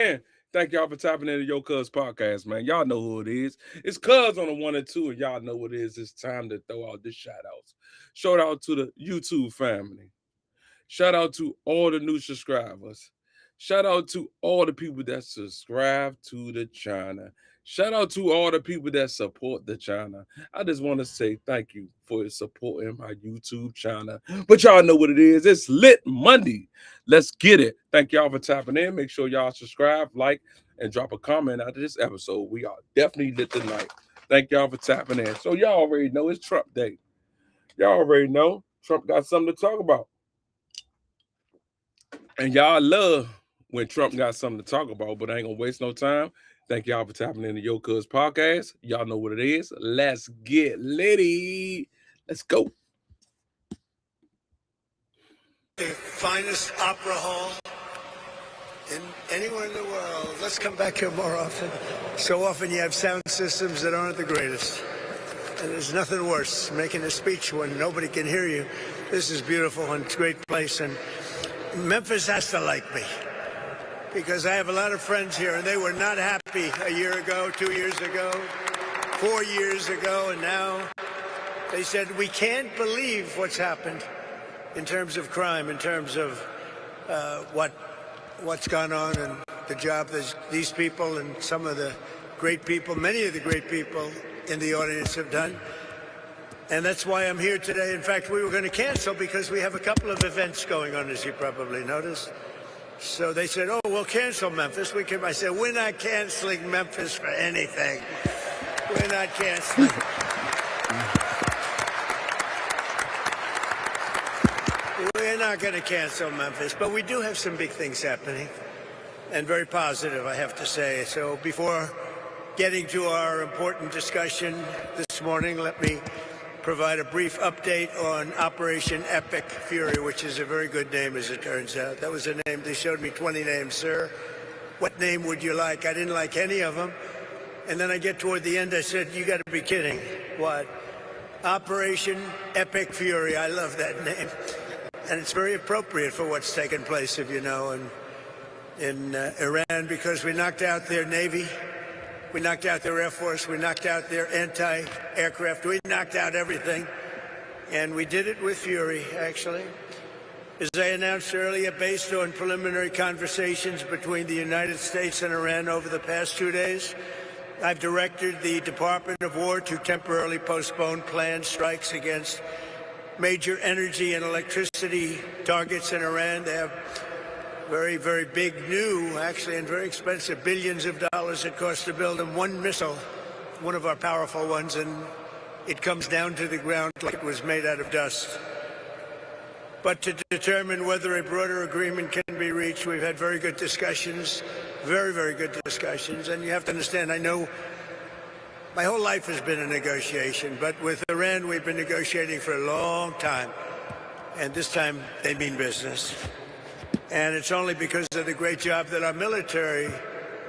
And thank y'all for tapping into Yo Cuz podcast, man. Y'all know who it is. It's Cuz on the 1 and 2, and y'all know what it is. It's time to throw out the shout outs. Shout out to the YouTube family. Shout out to all the new subscribers. Shout out to all the people that subscribe to the channel. Shout out to all the people that support the channel. I just want to say thank you for supporting my YouTube channel. But y'all know what it is. It's Lit Monday. Let's get it. Thank y'all for tapping in. Make sure y'all subscribe, like, and drop a comment after this episode. We are definitely lit tonight. Thank y'all for tapping in. So y'all already know it's Trump Day. Y'all already know Trump got something to talk about. And y'all love when Trump got something to talk about, but I ain't gonna waste no time. Thank y'all for tapping into Yo Cuz podcast. Y'all know what it is. Let's get litty. Let's go. The finest opera hall in anywhere in the world. Let's come back here more often. So often you have sound systems that aren't the greatest. And there's nothing worse, making a speech when nobody can hear you. This is beautiful and it's a great place. And Memphis has to like me because I have a lot of friends here and they were not happy a year ago, 2 years ago, 4 years ago, and now they said, we can't believe what's happened in terms of crime, in terms of what's gone on and the job that these people and some of the great people, many of the great people in the audience have done. And that's why I'm here today. In fact, we were going to cancel because we have a couple of events going on, as you probably noticed. So they said, oh, we'll cancel Memphis. I said, we're not canceling Memphis for anything. We're not canceling. We're not going to cancel Memphis, but we do have some big things happening, and very positive, I have to say. So before getting to our important discussion this morning, let me provide a brief update on Operation Epic Fury, which is a very good name, as it turns out. That was a name. They showed me 20 names, sir. What name would you like? I didn't like any of them. And then I get toward the end, I said, you got to be kidding. What? Operation Epic Fury. I love that name. And it's very appropriate for what's taken place, if you know, in Iran, because we knocked out their Navy. We knocked out their Air Force. We knocked out their anti-aircraft. We knocked out everything. And we did it with fury, actually. As I announced earlier, based on preliminary conversations between the United States and Iran over the past 2 days, I've directed the Department of War to temporarily postpone planned strikes against major energy and electricity targets in Iran. They have very, very big, new, actually, and very expensive, billions of dollars it costs to build them. One missile, one of our powerful ones, and it comes down to the ground like it was made out of dust. But to determine whether a broader agreement can be reached, we've had very good discussions, very, very good discussions. And you have to understand, I know my whole life has been a negotiation, but with Iran, we've been negotiating for a long time. And this time, they mean business. And it's only because of the great job that our military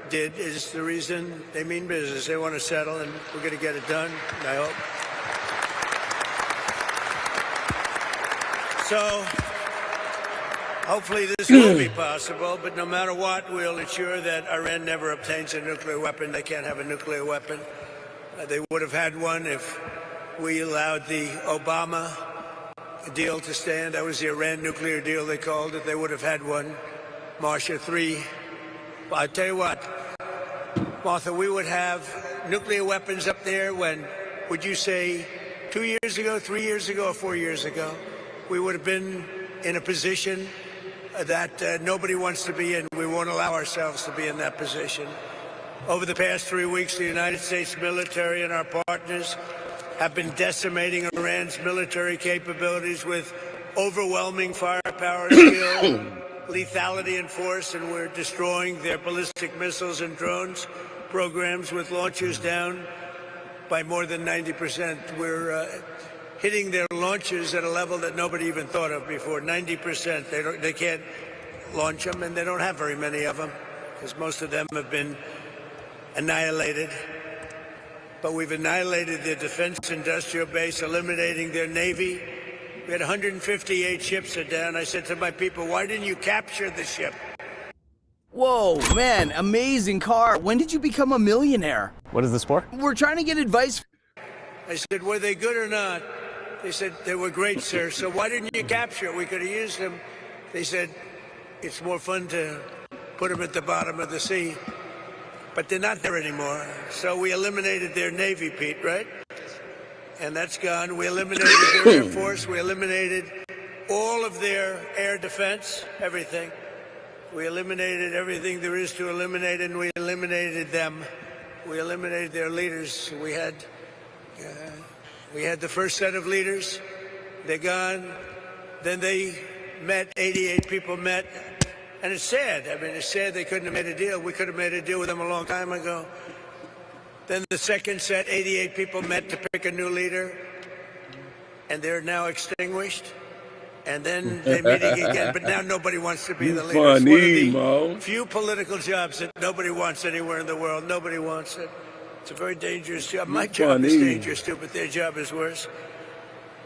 did is the reason they mean business. They want to settle, and we're going to get it done, I hope. So hopefully this will be possible, but no matter what, we'll ensure that Iran never obtains a nuclear weapon. They can't have a nuclear weapon. They would have had one if we allowed the Obama deal to stand. That was the Iran nuclear deal, they called it. They would have had one. Marcia 3. But I tell you what, Martha, we would have nuclear weapons up there when, would you say, 2 years ago, 3 years ago, or 4 years ago? We would have been in a position that nobody wants to be in. We won't allow ourselves to be in that position. Over the past 3 weeks, the United States military and our partners have been decimating Iran's military capabilities with overwhelming firepower, skill, lethality, and force, and we're destroying their ballistic missiles and drones programs with launchers down by more than 90%. We're hitting their launchers at a level that nobody even thought of before. 90%. They can't launch them, and they don't have very many of them because most of them have been annihilated. But we've annihilated their defense industrial base, eliminating their Navy. We had 158 ships are down. I said to my people, why didn't you capture the ship? Whoa, man, amazing car. When did you become a millionaire? What is this for? We're trying to get advice. I said, were they good or not? They said, they were great, sir. So why didn't you capture it? We could have used them. They said, it's more fun to put them at the bottom of the sea. But they're not there anymore. So we eliminated their Navy, Pete, right? And that's gone. We eliminated their Air Force. We eliminated all of their air defense, everything. We eliminated everything there is to eliminate, and we eliminated them. We eliminated their leaders. We had the first set of leaders. They're gone. Then they met, 88 people met. And it's sad. I mean, it's sad they couldn't have made a deal. We could have made a deal with them a long time ago. Then the second set, 88 people met to pick a new leader. And they're now extinguished. And then they're meeting again, but now nobody wants to be the leader. It's one of the few political jobs that nobody wants anywhere in the world. Nobody wants it. It's a very dangerous job. My job is dangerous too, but their job is worse.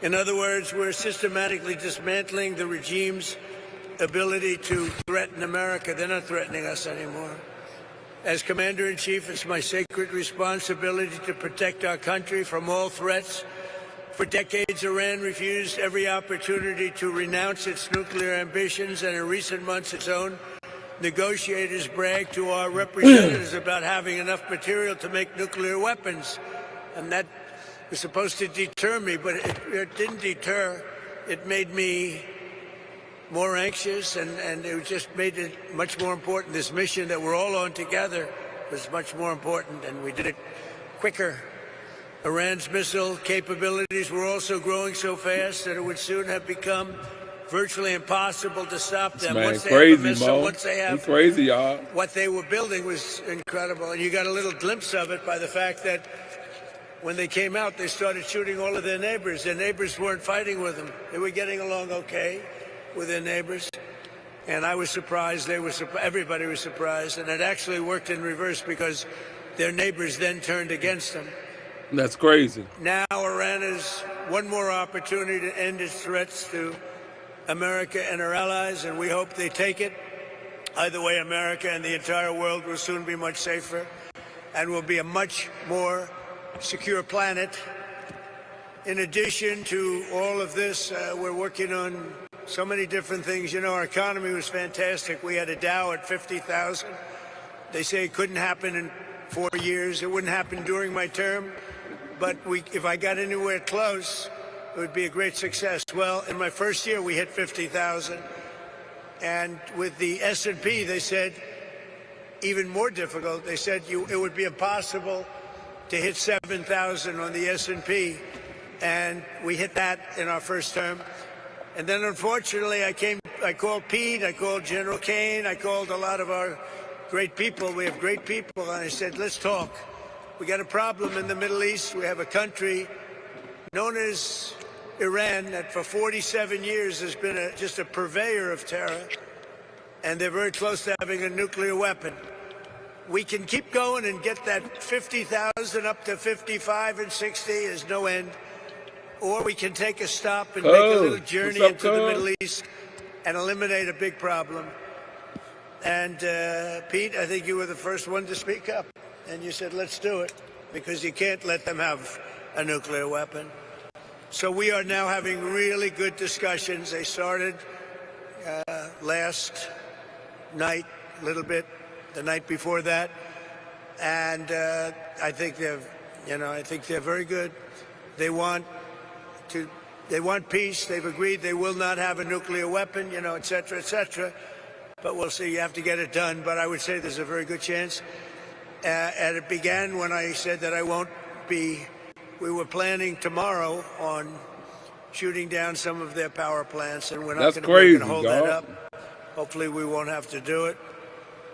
In other words, we're systematically dismantling the regime's ability to threaten America. They're not threatening us anymore. As Commander-in-Chief, it's my sacred responsibility to protect our country from all threats. For decades, Iran refused every opportunity to renounce its nuclear ambitions, and in recent months, its own negotiators bragged to our representatives about having enough material to make nuclear weapons. And that was supposed to deter me, but it didn't deter. It made me more anxious, and it just made it much more important. This mission that we're all on together was much more important, and we did it quicker. Iran's missile capabilities were also growing so fast that it would soon have become virtually impossible to stop them. Man, once they crazy, have a missile, Mo. once they have crazy, y'all. What they were building was incredible, and you got a little glimpse of it by the fact that when they came out, they started shooting all of their neighbors. Their neighbors weren't fighting with them. They were getting along okay with their neighbors. And I was surprised. Everybody was surprised. And it actually worked in reverse because their neighbors then turned against them. That's crazy. Now Iran has one more opportunity to end its threats to America and our allies, and we hope they take it. Either way, America and the entire world will soon be much safer and will be a much more secure planet. In addition to all of this, we're working on so many different things. You know, our economy was fantastic. We had a Dow at 50,000. They say it couldn't happen in 4 years. It wouldn't happen during my term. But if I got anywhere close, it would be a great success. Well, in my first year, we hit 50,000. And with the S&P, they said, even more difficult. They said it would be impossible to hit 7,000 on the S&P. And we hit that in our first term. And then, unfortunately, I called Pete, I called General Kane, I called a lot of our great people. We have great people. And I said, let's talk. We got a problem in the Middle East. We have a country known as Iran that for 47 years has been just a purveyor of terror. And they're very close to having a nuclear weapon. We can keep going and get that 50,000 up to 55 and 60. There's no end. Or we can take a stop and make a little journey into the Middle East and eliminate a big problem. And Pete, I think you were the first one to speak up. And you said, let's do it, because you can't let them have a nuclear weapon. So we are now having really good discussions. They started last night, a little bit, the night before that. And I think they're very good. They want peace. They've agreed they will not have a nuclear weapon, et cetera, et cetera. But we'll see. You have to get it done. But I would say there's a very good chance. And it began when I said that we were planning tomorrow on shooting down some of their power plants, and we're not going to hold that up. Hopefully we won't have to do it.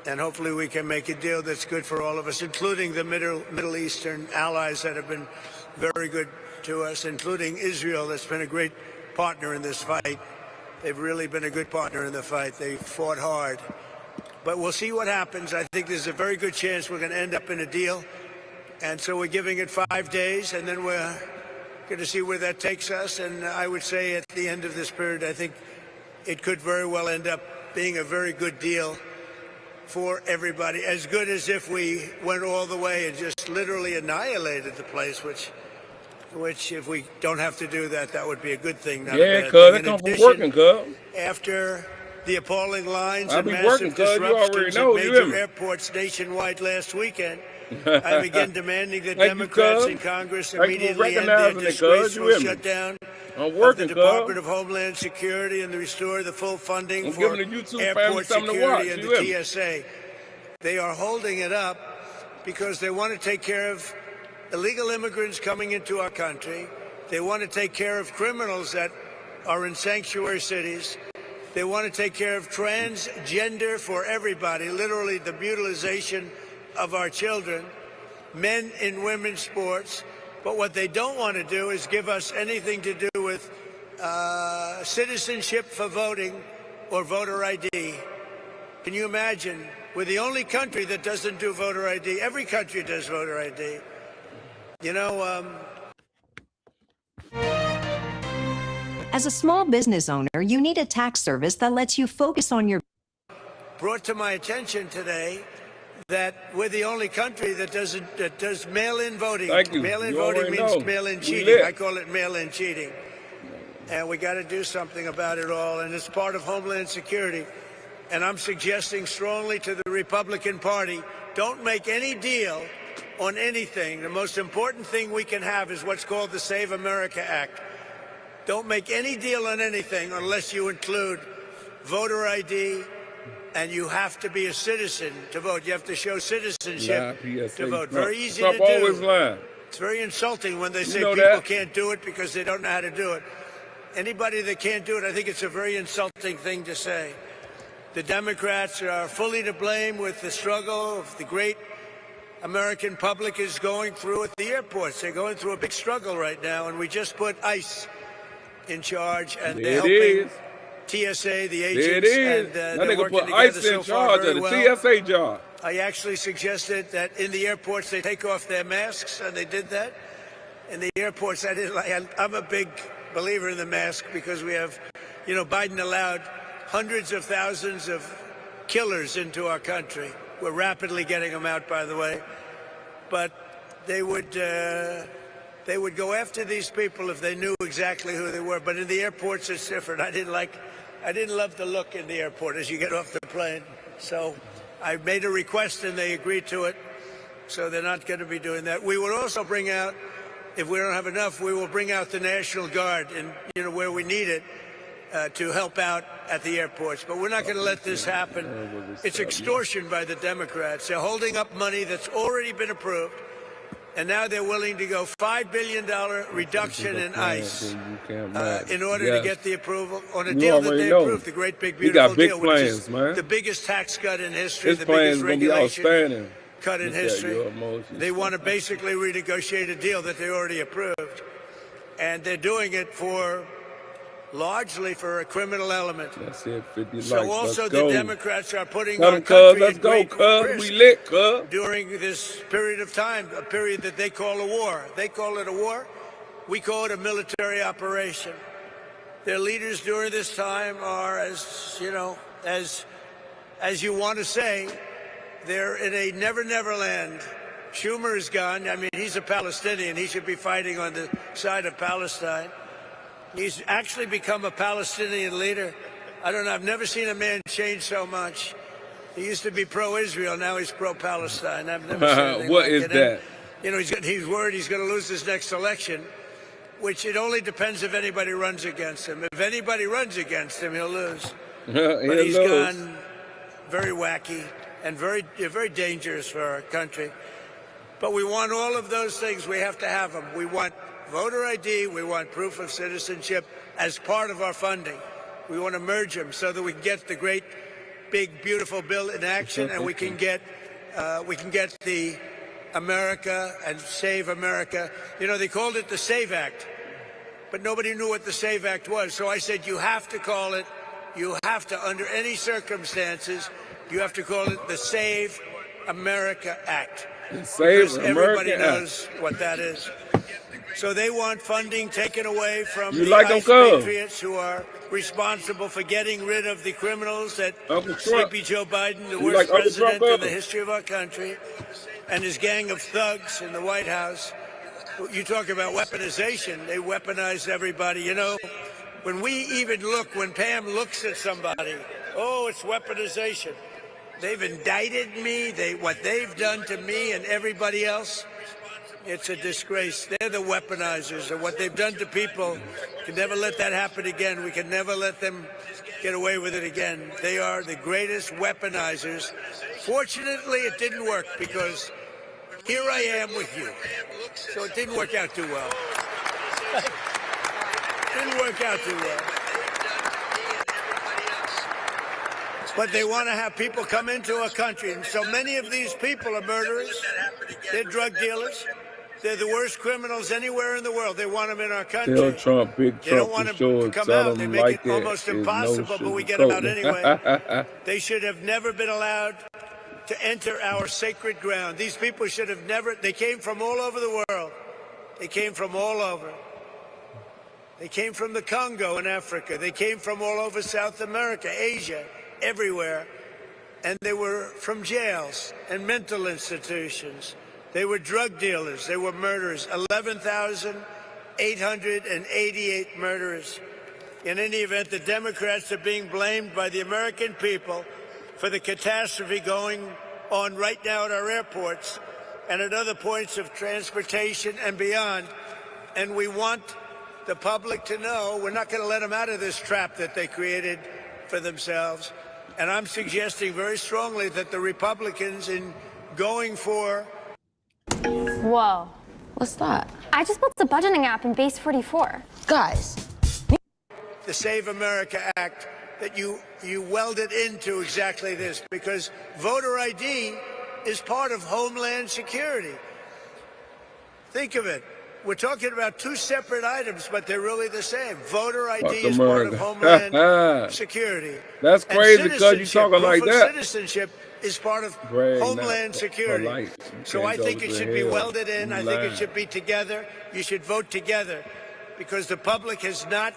And hopefully we can make a deal that's good for all of us, including the Middle Eastern allies that have been very good to us, including Israel, that's been a great partner in this fight. They've really been a good partner in the fight. They fought hard. But we'll see what happens. I think there's a very good chance we're going to end up in a deal. And so we're giving it 5 days, and then we're going to see where that takes us. And I would say at the end of this period, I think it could very well end up being a very good deal for everybody, as good as if we went all the way and just literally annihilated the place, which if we don't have to do that, that would be a good thing. Not Yeah, a bad cuz thing. it In come from addition, working, cuz. after the appalling lines I and be massive working, cuz. You already disruptions know. at You hear major me? airports nationwide last weekend, I begin demanding that Thank you, Democrats cuz. in Congress Thank you for immediately end their recognizing it, cuz. You disgraceful hear me? shutdown I'm of the working, Department cuz. of Homeland Security and to restore the full funding I'm for giving the YouTube family airport something to watch. security and You hear me? the TSA. They are holding it up because they want to take care of illegal immigrants coming into our country. They want to take care of criminals that are in sanctuary cities. They want to take care of transgender for everybody, literally the mutilization of our children, men in women's sports. But what they don't want to do is give us anything to do with citizenship for voting or voter ID. Can you imagine? We're the only country that doesn't do voter ID. Every country does voter ID. You know, As a small business owner, you need a tax service that lets you focus on your brought to my attention today that we're the only country that does mail-in voting. Thank you. Mail-in You voting already means know. mail-in We cheating. lit. I call it mail-in cheating. And we got to do something about it all. And it's part of Homeland Security. And I'm suggesting strongly to the Republican Party, don't make any deal on anything. The most important thing we can have is what's called the Save America Act. Don't make any deal on anything unless you include voter ID, and you have to be a citizen to vote. You have to show citizenship to vote. Very easy to Trump always do. lying. It's very insulting when they say know people that? can't do it because they don't know how to do it. Anybody that can't do it, I think it's a very insulting thing to say. The Democrats are fully to blame with the struggle of the great American public is going through at the airports. They're going through a big struggle right now, and we just put ICE in charge, and they're helping TSA, the agents, There it is. and That they're nigga working put together ICE so in far charge very of the well. TSA job. I actually suggested that in the airports they take off their masks, and they did that. In the airports, I didn't like. I'm a big believer in the mask because we have, you know, Biden allowed hundreds of thousands of killers into our country. We're rapidly getting them out, by the way. But they would go after these people if they knew exactly who they were. But in the airports, it's different. I didn't love the look in the airport as you get off the plane. So I made a request and they agreed to it. So they're not going to be doing that. We will also bring out, if we don't have enough, we will bring out the National Guard and, you know, where we need it to help out at the airports. But we're not going to let this happen. It's extortion by the Democrats. They're holding up money that's already been approved. And now they're willing to go $5 billion reduction in ICE in order to get the approval on a deal that they approved, the great big beautiful deal, which is the biggest tax cut in history, the biggest regulation cut in history. They want to basically renegotiate a deal that they already approved. And they're doing it largely for a criminal element. That's it, 50 So likes. also Let's the go. Democrats are putting Come our on, cuz. country Let's in go, great cuz. risk We lit, cuz. during this period of time, a period that they call a war. They call it a war. We call it a military operation. Their leaders during this time are, as you know, as you want to say, they're in a never land. Schumer is gone. I mean, he's a Palestinian. He should be fighting on the side of Palestine. He's actually become a Palestinian leader. I don't know. I've never seen a man change so much. He used to be pro-Israel. Now he's pro-Palestine. I've never seen anything What like is it. that? And, you know, he's worried he's going to lose his next election, which it only depends if anybody runs against him. If anybody runs against him, he'll lose. But he's gone very wacky and very dangerous for our country. But we want all of those things. We have to have them. We want voter ID. We want proof of citizenship as part of our funding. We want to merge them so that we can get the great, big, beautiful bill in action, and we can get the America and Save America. You know, they called it the SAVE Act, but nobody knew what the SAVE Act was. So I said, you have to call it. You have to, under any circumstances, you have to call it the Save America Act. Save because America everybody Act. knows what that is. So they want funding taken away from You the like them, ICE cuz? patriots who are responsible for getting rid of the criminals that Uncle Trump. Sleepy Joe Biden, the You worst like Uncle Trump, president in the cuz? history of our country, and his gang of thugs in the White House. You talk about weaponization. They weaponized everybody. You know, when we even look, when Pam looks at somebody, oh, it's weaponization. They've indicted me. What they've done to me and everybody else, it's a disgrace. They're the weaponizers, and what they've done to people, can never let that happen again. We can never let them get away with it again. They are the greatest weaponizers. Fortunately, it didn't work because here I am with you. So it didn't work out too well. Didn't work out too well. But they want to have people come into our country. And so many of these people are murderers. They're drug dealers. They're the worst criminals anywhere in the world. They want them in our country. Tell Trump, big They don't Trump want for them sure. to come Tell out. They him make like it almost that. impossible, but we get them out anyway. They should have never been allowed to enter our sacred ground. These people should have never, they came from all over the world. They came from all over. They came from the Congo in Africa. They came from all over South America, Asia, everywhere. And they were from jails and mental institutions. They were drug dealers. They were murderers. 11,888 murderers. In any event, the Democrats are being blamed by the American people for the catastrophe going on right now at our airports and at other points of transportation and beyond. And we want the public to know we're not going to let them out of this trap that they created for themselves. And I'm suggesting very strongly that the Republicans, in going for... Whoa. What's that? I just built the budgeting app in Base 44. Guys. The Save America Act, that you welded into exactly this, because voter ID is part of Homeland Security. Think of it. We're talking about two separate items, but they're really the same. Voter ID is part of Homeland Security. That's crazy because you're talking like that. Citizenship is part of Homeland Security. So I think it should be welded in. I think it should be together. You should vote together because the public has not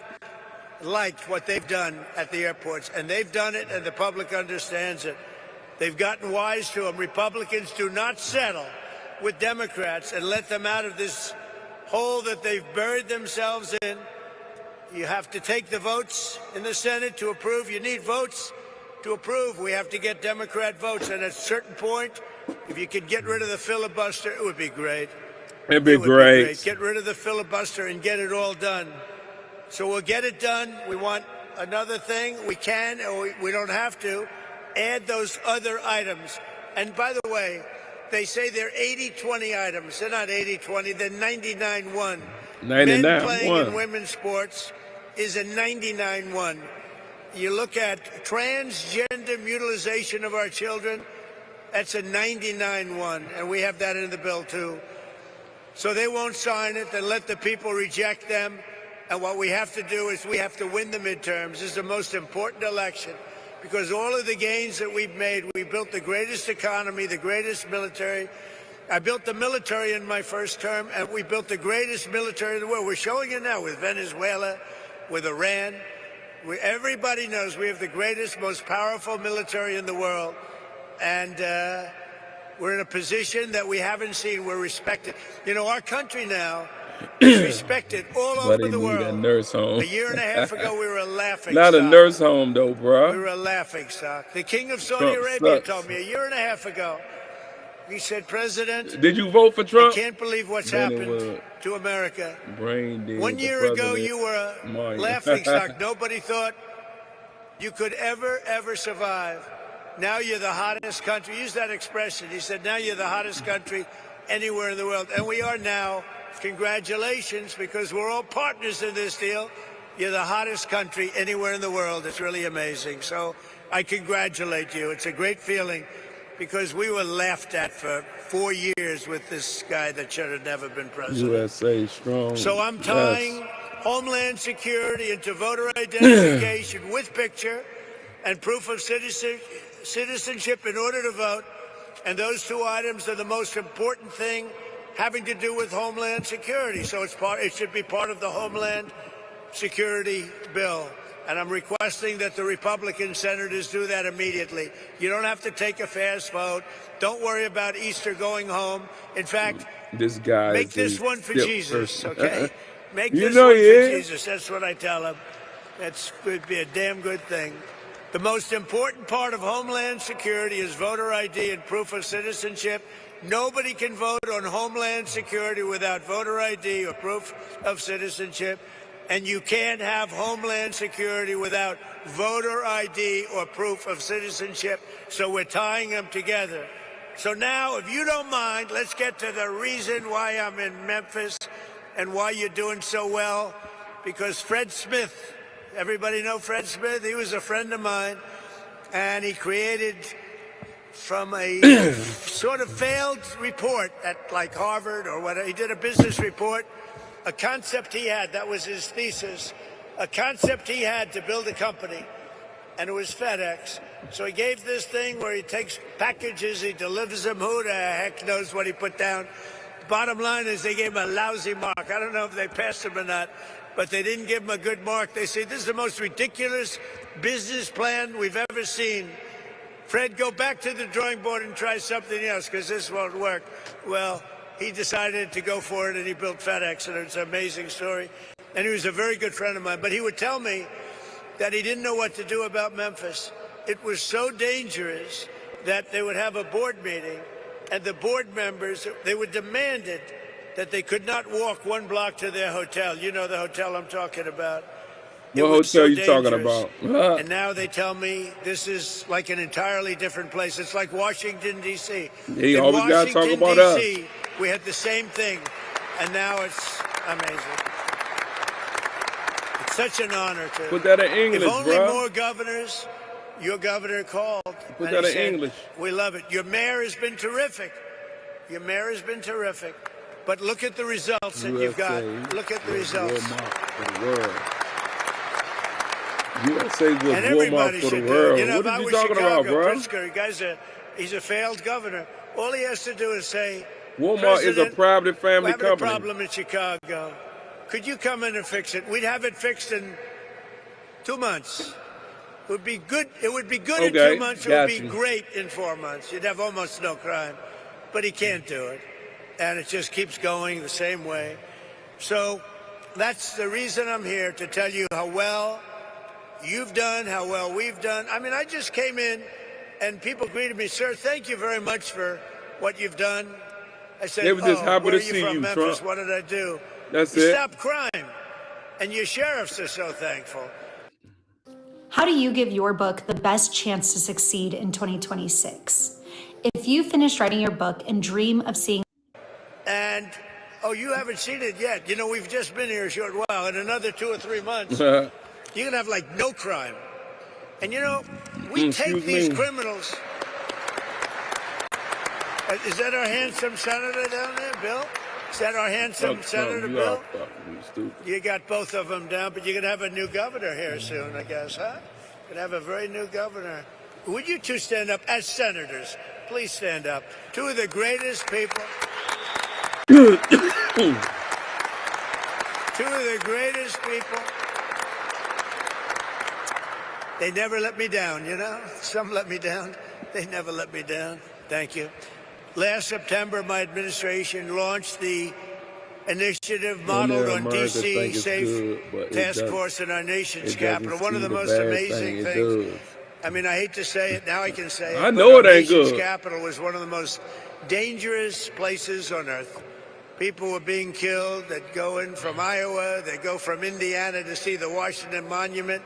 liked what they've done at the airports, and they've done it, and the public understands it. They've gotten wise to them. Republicans do not settle with Democrats and let them out of this hole that they've buried themselves in. You have to take the votes in the Senate to approve. You need votes to approve. We have to get Democrat votes, and at a certain point, if you could get rid of the filibuster, it would be great. It'd be great. Get rid of the filibuster and get it all done. So we'll get it done. We want another thing. We can, or we don't have to, add those other items. And by the way, they say they're 80-20 items. They're not 80-20. They're 99-1. 99-1. Men playing in women's sports is a 99-1. You look at transgender mutilization of our children, that's a 99-1. And we have that in the bill, too. So they won't sign it. Then let the people reject them. And what we have to do is we have to win the midterms. This is the most important election. Because all of the gains that we've made, we built the greatest economy, the greatest military. I built the military in my first term, and we built the greatest military in the world. We're showing it now with Venezuela, with Iran. Everybody knows we have the greatest, most powerful military in the world. And we're in a position that we haven't seen. We're respected. You know, our country now is respected all over the world. A nurse home. A year and a half ago, we were a laughing Not stock. a nurse home, though, bro. We were a laughing stock. The king of Saudi Arabia told me a year and a half ago. He said, President, did you vote for Trump? I can't believe what's happened to America. Brain dead. 1 year ago, you were a laughing stock. Nobody thought you could ever survive. Now you're the hottest country. Use that expression. He said, now you're the hottest country anywhere in the world. And we are now. Congratulations, because we're all partners in this deal. You're the hottest country anywhere in the world. It's really amazing. So I congratulate you. It's a great feeling because we were laughed at for 4 years with this guy that should have never been president. USA strong. So I'm tying Homeland Security into voter identification with picture and proof of citizenship in order to vote. And those two items are the most important thing having to do with Homeland Security. So it should be part of the Homeland Security bill. And I'm requesting that the Republican senators do that immediately. You don't have to take a fast vote. Don't worry about Easter going home. In fact, this guy make this one for Jesus, okay? Make You this know one he for is. Jesus. That's what I tell him. That would be a damn good thing. The most important part of Homeland Security is voter ID and proof of citizenship. Nobody can vote on Homeland Security without voter ID or proof of citizenship. And you can't have Homeland Security without voter ID or proof of citizenship. So we're tying them together. So now, if you don't mind, let's get to the reason why I'm in Memphis and why you're doing so well. Because Fred Smith, everybody know Fred Smith? He was a friend of mine. And he created from a sort of failed report at like Harvard or whatever. He did a business report. A concept he had, that was his thesis, a concept he had to build a company, and it was FedEx. So he gave this thing where he takes packages, he delivers them, who the heck knows what he put down. Bottom line is they gave him a lousy mark. I don't know if they passed him or not, but they didn't give him a good mark. They say, this is the most ridiculous business plan we've ever seen. Fred, go back to the drawing board and try something else, because this won't work. Well, he decided to go for it, and he built FedEx, and it's an amazing story. And he was a very good friend of mine. But he would tell me that he didn't know what to do about Memphis. It was so dangerous that they would have a board meeting, and the board members, they would demand it, that they could not walk 1 block to their hotel. You know the hotel I'm talking about. What hotel you talking about? And now they tell me this is like an entirely different place. It's like Washington, D.C. He In always got to talk Washington, about us. D.C., we had the same thing, and now it's amazing. It's such an honor to Put that in English, if only bro. more governors. Your governor called. Put and that he in said, English. We love it. Your mayor has been terrific. Your mayor has been terrific. But look at the results that you've got. Look at the results. For the world. USA was And everybody Walmart for the should world. do it. You know, What if are I you was talking Chicago, about, bro? Pritzker, he's a failed governor. All he has to do is say, Walmart is a President, private we're family having a company. problem in Chicago. Could you come in and fix it? We'd have it fixed in 2 months. It would be good. It would be good in 2 months. It would be great in 4 months. You'd have almost no crime. But he can't do it. And it just keeps going the same way. So that's the reason I'm here, to tell you how well you've done, how well we've done. I mean, I just came in and people greeted me, sir, thank you very much for what you've done. I said, They were just happy where to are you see from, you, Memphis? Trump. What did I do? That's You it. stopped crime. And your sheriffs are so thankful. How do you give your book the best chance to succeed in 2026? If you finish writing your book and dream of seeing And, oh, you haven't seen it yet. You know, we've just been here a short while. In another 2 or 3 months, you're going to have, like, no crime. And, you know, we take these criminals. Is that our handsome senator down there, Bill? Is that our handsome Senator Bill? You got both of them down, but you're going to have a new governor here soon, I guess, huh? You're going to have a very new governor. Would you two stand up as senators? Please stand up. Two of the greatest people. Two of the greatest people. They never let me down, you know? Some let me down. They never let me down. Thank you. Last September, my administration launched the initiative modeled on D.C. Safe Task Force in our nation's capital. One of the most amazing things. I mean, I hate to say it. Now I can say it. I know it ain't nation's good. capital was one of the most dangerous places on earth. People were being killed that go in from Iowa, they go from Indiana to see the Washington Monument,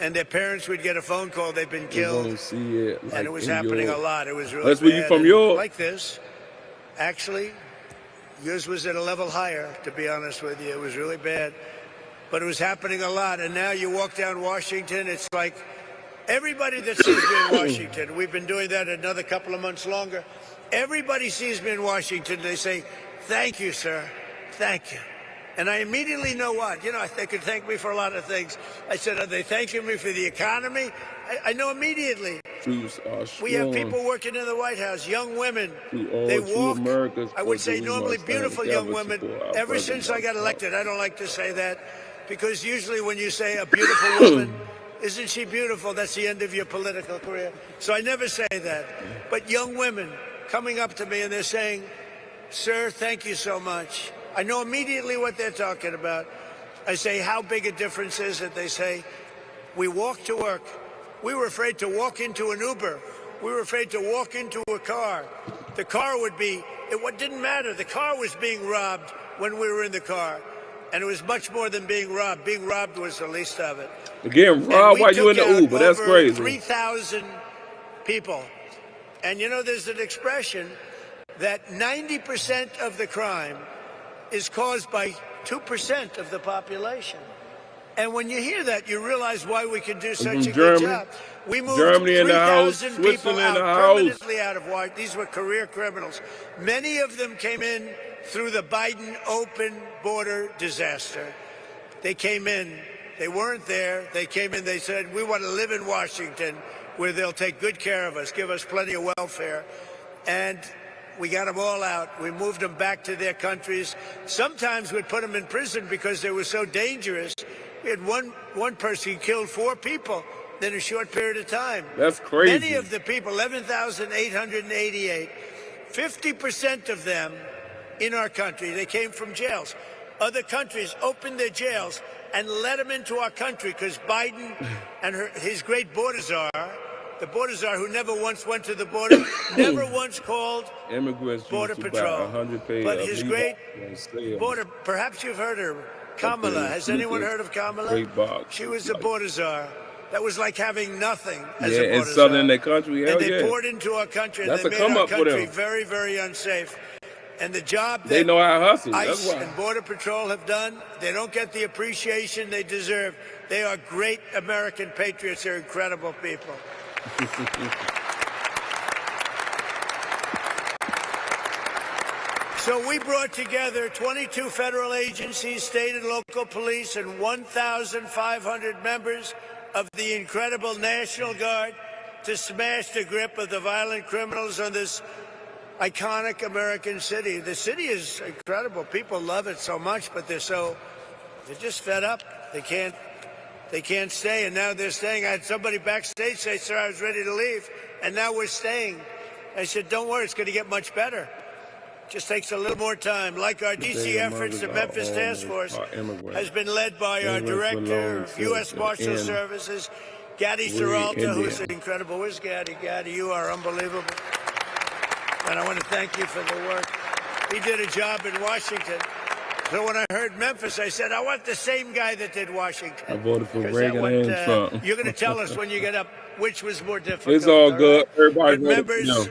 and their parents would get a phone call they've been killed. And it was happening a lot. It was really That's where you from, York? Like this. Actually, yours was at a level higher, to be honest with you. It was really bad. But it was happening a lot. And now you walk down Washington, it's like everybody that sees me in Washington, we've been doing that another couple of months longer. Everybody sees me in Washington, they say, thank you, sir. Thank you. And I immediately know what. You know, they could thank me for a lot of things. I said, are they thanking me for the economy? I know immediately. We have people working in the White House, young women. They walk, I would say normally beautiful young women. Ever since I got elected, I don't like to say that, because usually when you say a beautiful woman, isn't she beautiful? That's the end of your political career. So I never say that. But young women coming up to me and they're saying, sir, thank you so much. I know immediately what they're talking about. I say, how big a difference is it? They say, we walk to work. We were afraid to walk into an Uber. We were afraid to walk into a car. The car would be, it didn't matter. The car was being robbed when we were in the car. And it was much more than being robbed. Being robbed was the least of it. Again, Rob, while you in the Uber, that's crazy. 3,000 people. And you know, there's an expression that 90% of the crime is caused by 2% of the population. And when you hear that, you realize why we can do such a good job. We moved 3,000 people out permanently out of Washington. These were career criminals. Many of them came in through the Biden open border disaster. They came in. They weren't there. They came in. They said, we want to live in Washington where they'll take good care of us, give us plenty of welfare. And we got them all out. We moved them back to their countries. Sometimes we'd put them in prison because they were so dangerous. We had one person killed 4 people in a short period of time. That's crazy. Many of the people, 11,888, 50% of them in our country, they came from jails. Other countries opened their jails and let them into our country because Biden and his great border czar, the border czar who never once went to the border, never once called Border Patrol. But his great border, perhaps you've heard her, Kamala. Has anyone heard of Kamala? She was the border czar. That was like having nothing as a border czar. Southern in their country, and they poured into our country, and they made our country very, very unsafe. And the job that know how to hustle. ICE and Border Patrol have done, they don't get the appreciation they deserve. They are great American patriots. They're incredible people. So we brought together 22 federal agencies, state and local police, and 1,500 members of the incredible National Guard to smash the grip of the violent criminals on this iconic American city. The city is incredible. People love it so much, but they're just fed up. They can't stay, and now they're staying. I had somebody backstage say, sir, I was ready to leave, and now we're staying. I said, don't worry, it's going to get much better. Just takes a little more time. Like our D.C. efforts, the Memphis Task Force has been led by our Director of U.S. Marshal Services, Gaddy Serala, who's incredible. Where's Gaddy? Gaddy, you are unbelievable. And I want to thank you for the work. He did a job in Washington. So when I heard Memphis, I said, I want the same guy that did Washington. I voted for Reagan and Trump. You're going to tell us when you get up which was more difficult. It's all good. Everybody members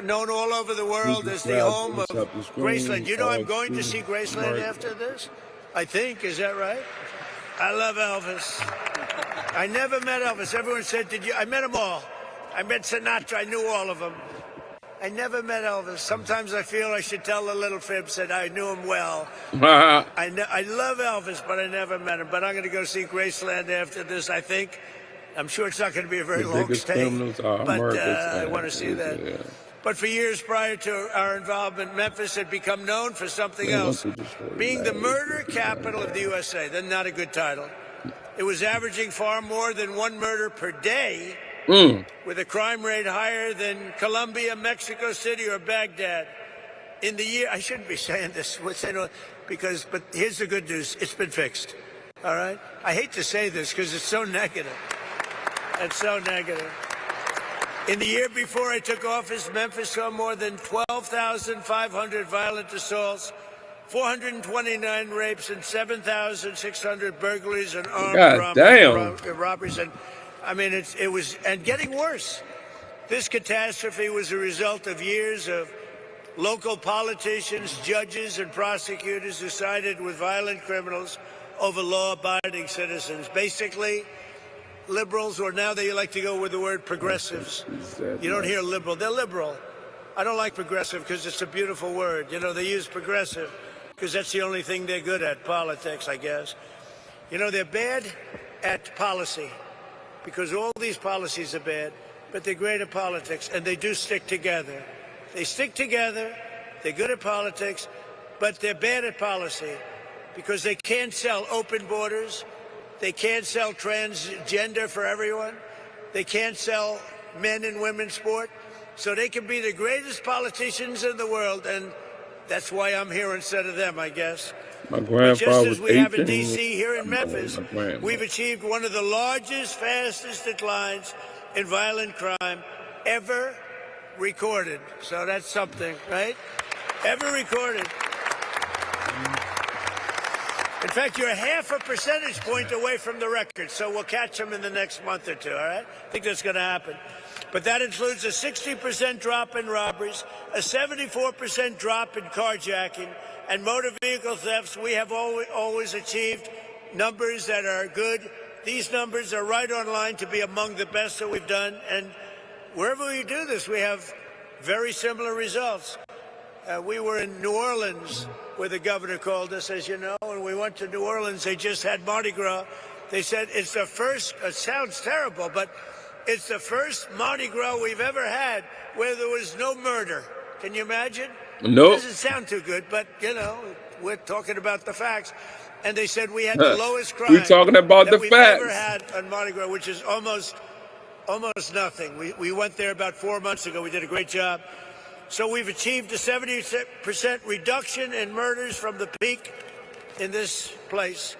known all over the world as the home of Graceland. You know I'm going to see Graceland after this? I think. Is that right? I love Elvis. I never met Elvis. Everyone said, did you? I met them all. I met Sinatra. I knew all of them. I never met Elvis. Sometimes I feel I should tell the little fibs that I knew him well. I love Elvis, but I never met him. But I'm going to go see Graceland after this, I think. I'm sure it's not going to be a very long stay, but I want to see that. Yeah. But for years prior to our involvement, Memphis had become known for something else, being the murder capital of the USA. That's not a good title. It was averaging far more than 1 murder per day, with a crime rate higher than Colombia, Mexico City, or Baghdad. In the year, I shouldn't be saying this, but here's the good news. It's been fixed, all right? I hate to say this because it's so negative. It's so negative. In the year before I took office, Memphis saw more than 12,500 violent assaults, 429 rapes, and 7,600 burglaries and armed robberies. And I mean, it was getting worse. This catastrophe was a result of years of local politicians, judges, and prosecutors who sided with violent criminals over law-abiding citizens. Basically, liberals, or now they like to go with the word progressives. You don't hear liberal. They're liberal. I don't like progressive because it's a beautiful word. You know, they use progressive. because that's the only thing they're good at, politics, I guess. You know, they're bad at policy because all these policies are bad, but they're great at politics, and they do stick together. They stick together, they're good at politics, but they're bad at policy because they can't sell open borders, they can't sell transgender for everyone, they can't sell men and women's sport, so they can be the greatest politicians in the world, and that's why I'm here instead of them, I guess. My But grandfather just as was we have in 18. D.C., here in Memphis, My grandma. we've achieved one of the largest, fastest declines in violent crime ever recorded. So that's something, right? Ever recorded. In fact, you're half a percentage point away from the record, so we'll catch them in the next month or two, all right? I think that's going to happen. But that includes a 60% drop in robberies, a 74% drop in carjacking, and motor vehicle thefts. We have always achieved numbers that are good. These numbers are right on line to be among the best that we've done. And wherever we do this, we have very similar results. We were in New Orleans, where the governor called us, as you know, and we went to New Orleans. They just had Mardi Gras. They said it's the first, it sounds terrible, but it's the first Mardi Gras we've ever had where there was no murder. Can you imagine? Nope. Doesn't sound too good, but, you know, we're talking about the facts. And they said we had the lowest crime We're talking about that the we've facts. ever had on Mardi Gras, which is almost nothing. We went there about 4 months ago. We did a great job. So we've achieved a 70% reduction in murders from the peak in this place.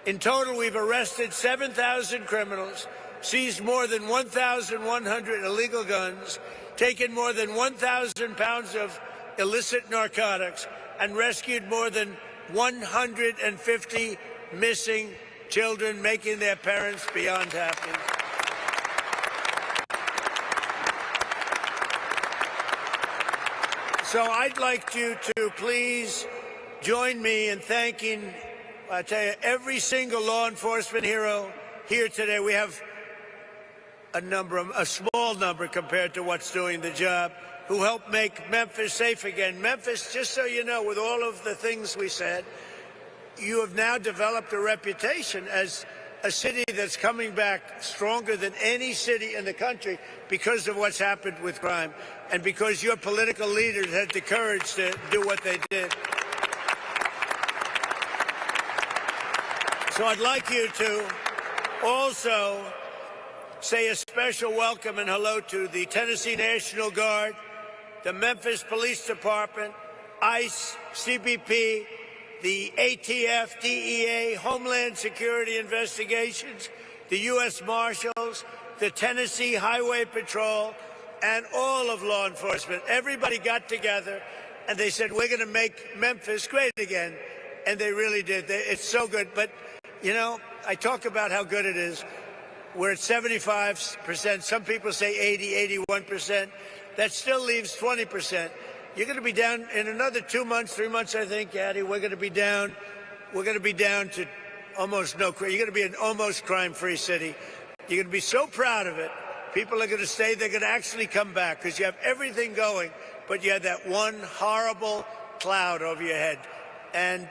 In total, we've arrested 7,000 criminals, seized more than 1,100 illegal guns, taken more than 1,000 pounds of illicit narcotics, and rescued more than 150 missing children, making their parents beyond happy. So I'd like you to please join me in thanking, I tell you, every single law enforcement hero here today. We have a small number compared to what's doing the job, who helped make Memphis safe again. Memphis, just so you know, with all of the things we said, you have now developed a reputation as a city that's coming back stronger than any city in the country because of what's happened with crime and because your political leaders had the courage to do what they did. So I'd like you to also say a special welcome and hello to the Tennessee National Guard, the Memphis Police Department, ICE, CBP, the ATF, DEA, Homeland Security Investigations, the U.S. Marshals, the Tennessee Highway Patrol, and all of law enforcement. Everybody got together and they said, we're going to make Memphis great again. And they really did. It's so good. But, you know, I talk about how good it is. We're at 75%. Some people say 80, 81%. That still leaves 20%. You're going to be down in another 2 months, 3 months, I think, Gaddy. We're going to be down. We're going to be down to almost no crime. You're going to be an almost crime-free city. You're going to be so proud of it. People are going to stay. They're going to actually come back because you have everything going, but you have that one horrible cloud over your head. And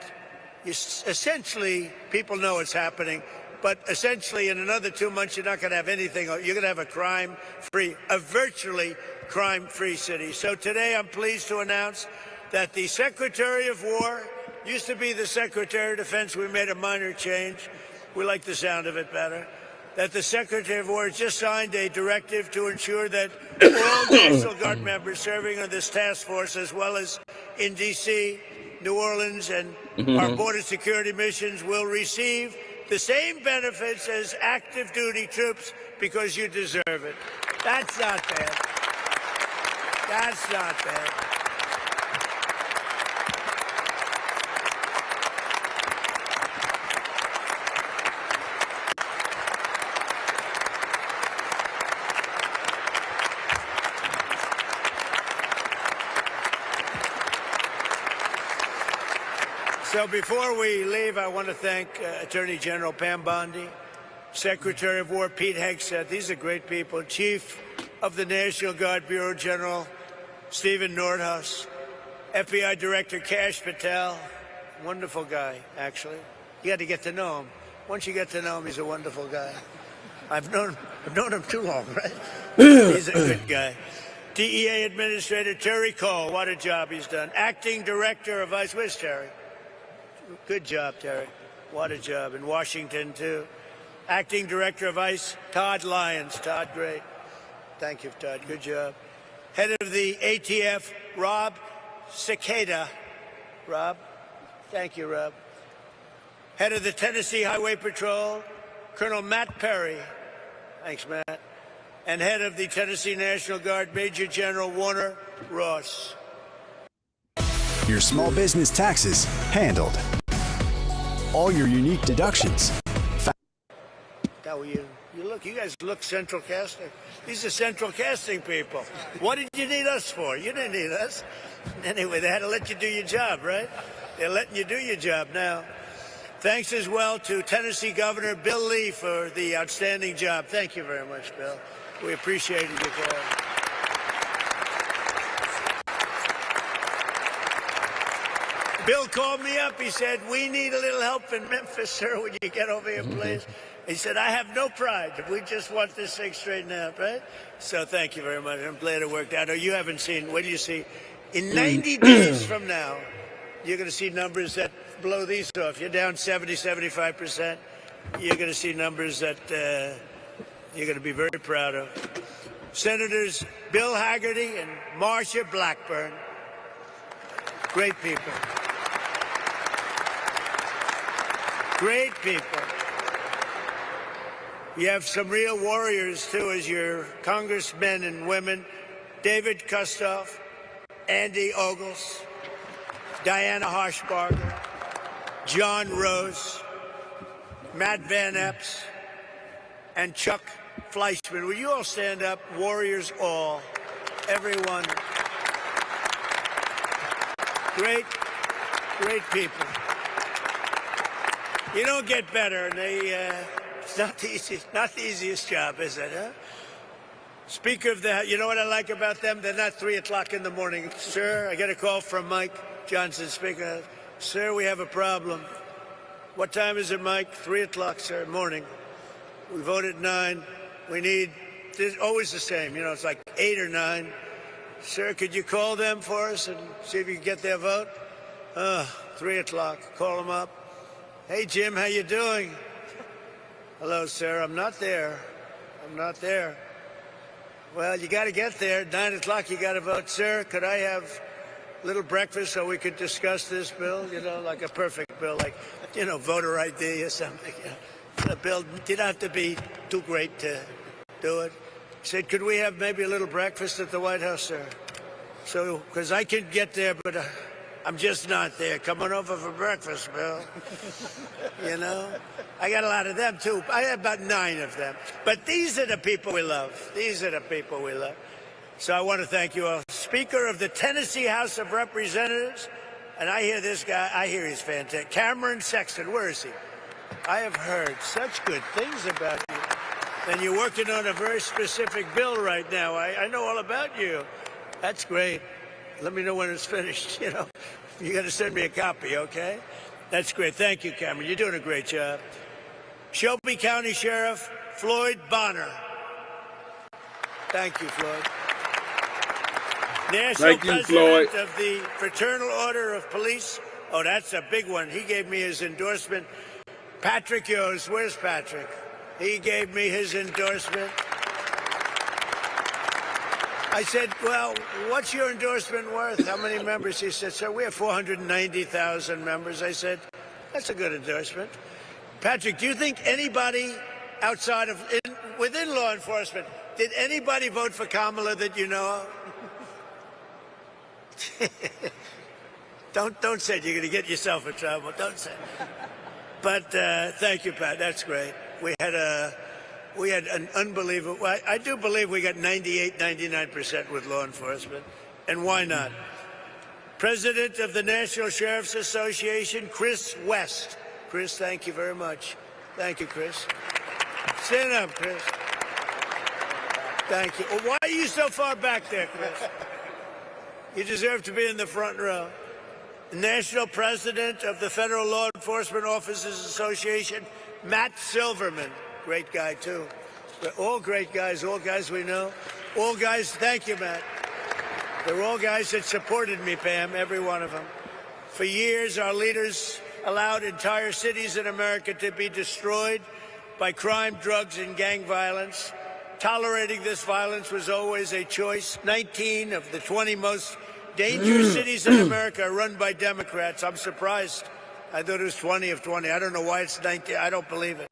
essentially, people know it's happening. But essentially, in another 2 months, you're not going to have anything. You're going to have a crime-free, a virtually crime-free city. So today, I'm pleased to announce that the Secretary of War used to be the Secretary of Defense. We made a minor change. We like the sound of it better. That the Secretary of War has just signed a directive to ensure that all National Guard members serving on this task force, as well as in D.C., New Orleans, and our border security missions, will receive the same benefits as active duty troops because you deserve it. That's not bad. That's not bad. So before we leave, I want to thank Attorney General Pam Bondi, Secretary of War Pete Hegseth. These are great people. Chief of the National Guard Bureau General Stephen Nordhaus, FBI Director Cash Patel, Wonderful guy, actually. You got to get to know him. Once you get to know him, he's a wonderful guy. I've known him too long, right? He's a good guy. DEA Administrator Terry Cole, what a job he's done. Acting Director of ICE, where's Terry? Good job, Terry. What a job. In Washington, too. Acting Director of ICE, Todd Lyons. Todd, great. Thank you, Todd. Good job. Head of the ATF, Rob Cicada. Rob, thank you, Rob. Head of the Tennessee Highway Patrol, Colonel Matt Perry. Thanks, Matt. And head of the Tennessee National Guard, Major General Warner Ross. Your small business taxes handled. All your unique deductions. How you look? You guys look Central Casting. These are Central Casting people. What did you need us for? You didn't need us. Anyway, they had to let you do your job, right? They're letting you do your job now. Thanks as well to Tennessee Governor Bill Lee for the outstanding job. Thank you very much, Bill. We appreciated your call. Bill called me up. He said, we need a little help in Memphis, sir. Would you get over here, please? He said, I have no pride. We just want this thing straightened out, right? So thank you very much. I'm glad it worked out. Oh, you haven't seen, what do you see? In 90 days from now, you're going to see numbers that blow these off. You're down 70, 75%. You're going to see numbers that you're going to be very proud of. Senators Bill Hagerty and Marsha Blackburn. Great people. Great people. You have some real warriors, too, as your congressmen and women. David Kustoff, Andy Ogles, Diana Harshbarger, John Rose, Matt Van Epps, and Chuck Fleischman. Will you all stand up? Warriors all. Everyone. Great, great people. You don't get better, and it's not the easiest job, is it, huh? Speaker of the House, you know what I like about them? They're not 3 o'clock in the morning. Sir, I get a call from Mike Johnson, Speaker. Sir, we have a problem. What time is it, Mike? 3 o'clock, sir, morning. We voted 9. We need, it's always the same, you know, it's like 8 or 9. Sir, could you call them for us and see if you can get their vote? 3 o'clock, call them up. Hey, Jim, how you doing? Hello, sir, I'm not there. I'm not there. Well, you got to get there. 9 o'clock, you got to vote. Sir, could I have a little breakfast so we could discuss this bill? You know, like a perfect bill, like, you know, voter ID or something. You know, a bill didn't have to be too great to do it. He said, could we have maybe a little breakfast at the White House, sir? So, because I can get there, but I'm just not there. Come on over for breakfast, Bill. You know? I got a lot of them, too. I have about 9 of them. But these are the people we love. These are the people we love. So I want to thank you all. Speaker of the Tennessee House of Representatives, and I hear this guy, I hear he's fantastic. Cameron Sexton, where is he? I have heard such good things about you. And you're working on a very specific bill right now. I know all about you. That's great. Let me know when it's finished, you know. You got to send me a copy, okay? That's great. Thank you, Cameron. You're doing a great job. Shelby County Sheriff Floyd Bonner. Thank you, Floyd. National President Floyd. of the Fraternal Order of Police. Oh, that's a big one. He gave me his endorsement. Patrick Yost. Where's Patrick? He gave me his endorsement. I said, well, what's your endorsement worth? How many members? He said, sir, we have 490,000 members. I said, that's a good endorsement. Patrick, do you think anybody outside of, within law enforcement, did anybody vote for Kamala that you know of? Don't say it. You're going to get yourself in trouble. Don't say it. But thank you, Pat. That's great. We had an unbelievable, I do believe we got 98, 99% with law enforcement. And why not? President of the National Sheriff's Association, Chris West. Chris, thank you very much. Thank you, Chris. Stand up, Chris. Thank you. Well, why are you so far back there, Chris? You deserve to be in the front row. National President of the Federal Law Enforcement Officers Association, Matt Silverman. Great guy, too. All great guys, all guys we know. All guys, thank you, Matt. They're all guys that supported me, Pam, every one of them. For years, our leaders allowed entire cities in America to be destroyed by crime, drugs, and gang violence. Tolerating this violence was always a choice. 19 of the 20 most dangerous cities in America are run by Democrats. I'm surprised. I thought it was 20 of 20. I don't know why it's 19. I don't believe it.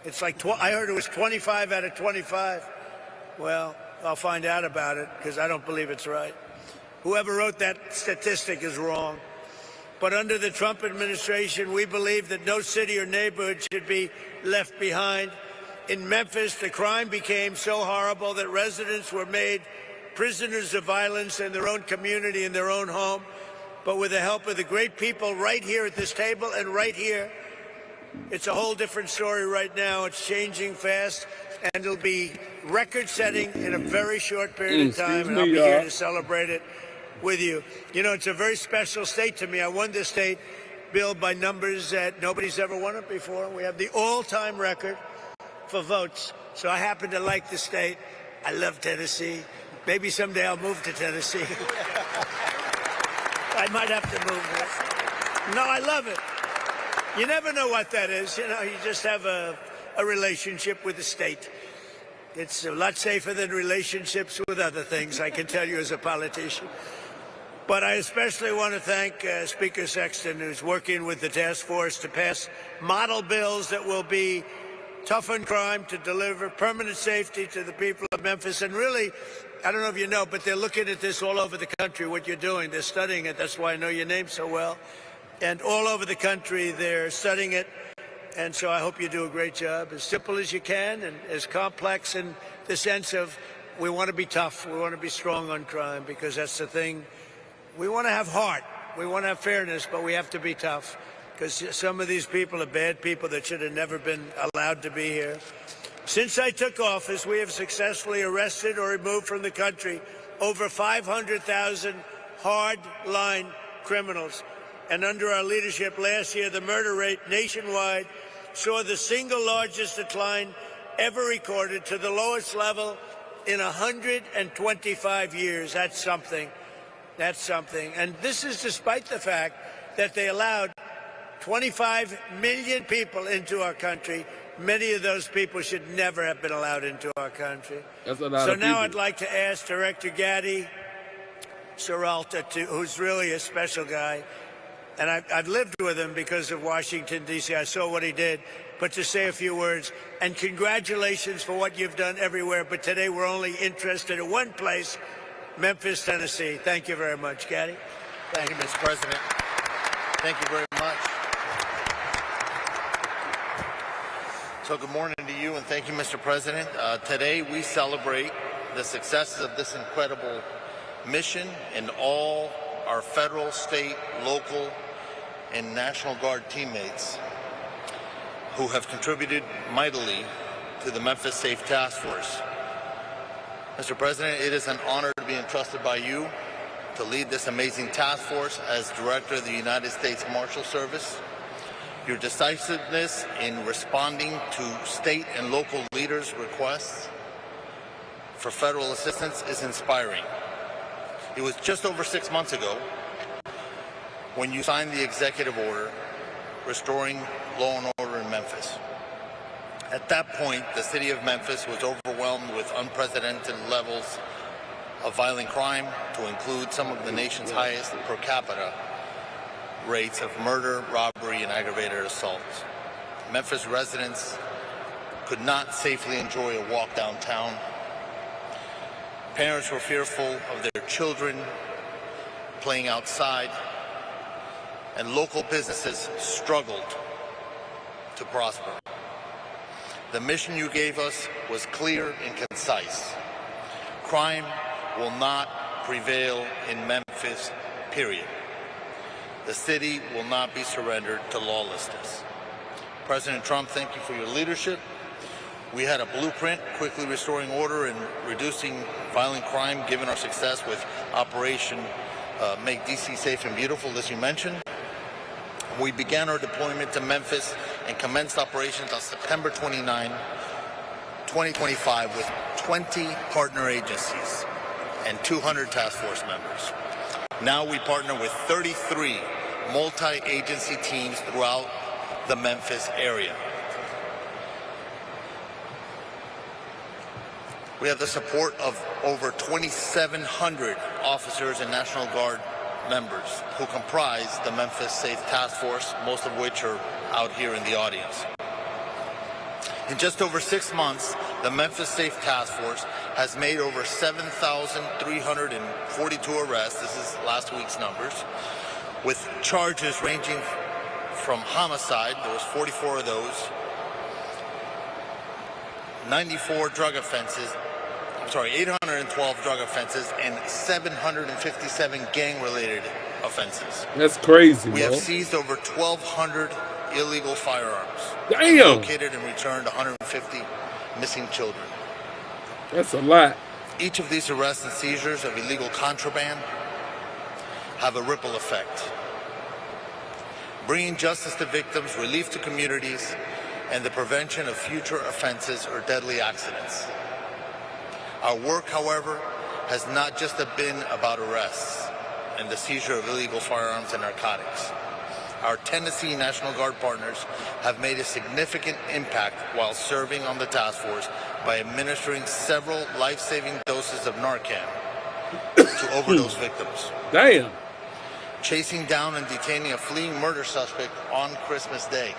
It's like, I heard it was 25 out of 25. Well, I'll find out about it because I don't believe it's right. Whoever wrote that statistic is wrong. But under the Trump administration, we believe that no city or neighborhood should be left behind. In Memphis, the crime became so horrible that residents were made prisoners of violence in their own community, in their own home. But with the help of the great people right here at this table and right here, it's a whole different story right now. It's changing fast, and it'll be record-setting in a very short period of time, and I'll be here to celebrate it with you. You know, it's a very special state to me. I won this state, Bill, by numbers that nobody's ever won it before. We have the all-time record for votes, so I happen to like the state. I love Tennessee. Maybe someday I'll move to Tennessee. I might have to move there. No, I love it. You never know what that is. You know, you just have a relationship with the state. It's a lot safer than relationships with other things, I can tell you as a politician. But I especially want to thank Speaker Sexton, who's working with the task force to pass model bills that will be tough on crime, to deliver permanent safety to the people of Memphis. And really, I don't know if you know, but they're looking at this all over the country, what you're doing. They're studying it. That's why I know your name so well. And all over the country, they're studying it. And so I hope you do a great job, as simple as you can and as complex in the sense of we want to be tough. We want to be strong on crime because that's the thing. We want to have heart. We want to have fairness, but we have to be tough because some of these people are bad people that should have never been allowed to be here. Since I took office, we have successfully arrested or removed from the country over 500,000 hard-line criminals. And under our leadership last year, the murder rate nationwide saw the single largest decline ever recorded to the lowest level in 125 years. That's something. That's something. And this is despite the fact that they allowed 25 million people into our country. Many of those people should never have been allowed into our country. That's a lot so of now people. I'd like to ask Director Gaddy Serala, who's really a special guy, and I've lived with him because of Washington, D.C. I saw what he did, but to say a few words. And congratulations for what you've done everywhere. But today we're only interested in one place, Memphis, Tennessee. Thank you very much, Gaddy. Thank you, Mr. President. Thank you very much. So good morning to you, and thank you, Mr. President. Today we celebrate the successes of this incredible mission and all our federal, state, local, and National Guard teammates who have contributed mightily to the Memphis Safe Task Force. Mr. President, it is an honor to be entrusted by you to lead this amazing task force as Director of the United States Marshal Service. Your decisiveness in responding to state and local leaders' requests for federal assistance is inspiring. It was just over 6 months ago when you signed the executive order restoring law and order in Memphis. At that point, the city of Memphis was overwhelmed with unprecedented levels of violent crime, to include some of the nation's highest per capita rates of murder, robbery, and aggravated assaults. Memphis residents could not safely enjoy a walk downtown. Parents were fearful of their children playing outside, and local businesses struggled to prosper. The mission you gave us was clear and concise. Crime will not prevail in Memphis, period. The city will not be surrendered to lawlessness. President Trump, thank you for your leadership. We had a blueprint, quickly restoring order and reducing violent crime, given our success with Operation make DC safe and beautiful, as you mentioned. We began our deployment to Memphis and commenced operations on September 29, 2025 with 20 partner agencies and 200 task force members. Now we partner with 33 multi-agency teams throughout the Memphis area. We have the support of over 2,700 officers and National Guard members who comprise the Memphis Safe Task Force, most of which are out here in the audience. In just over 6 months, the Memphis Safe Task Force has made over 7,342 arrests. This is last week's numbers, with charges ranging from homicide, there was 44 of those, 94 drug offenses, 812 drug offenses, and 757 gang-related offenses. That's crazy, We bro. have seized over 1,200 illegal firearms. Damn. Located and returned 150 missing children. That's a lot. Each of these arrests and seizures of illegal contraband have a ripple effect, bringing justice to victims, relief to communities, and the prevention of future offenses or deadly accidents. Our work, however, has not just been about arrests and the seizure of illegal firearms and narcotics. Our Tennessee National Guard partners have made a significant impact while serving on the task force by administering several life-saving doses of Narcan to overdose victims. Damn. Chasing down and detaining a fleeing murder suspect on Christmas Day,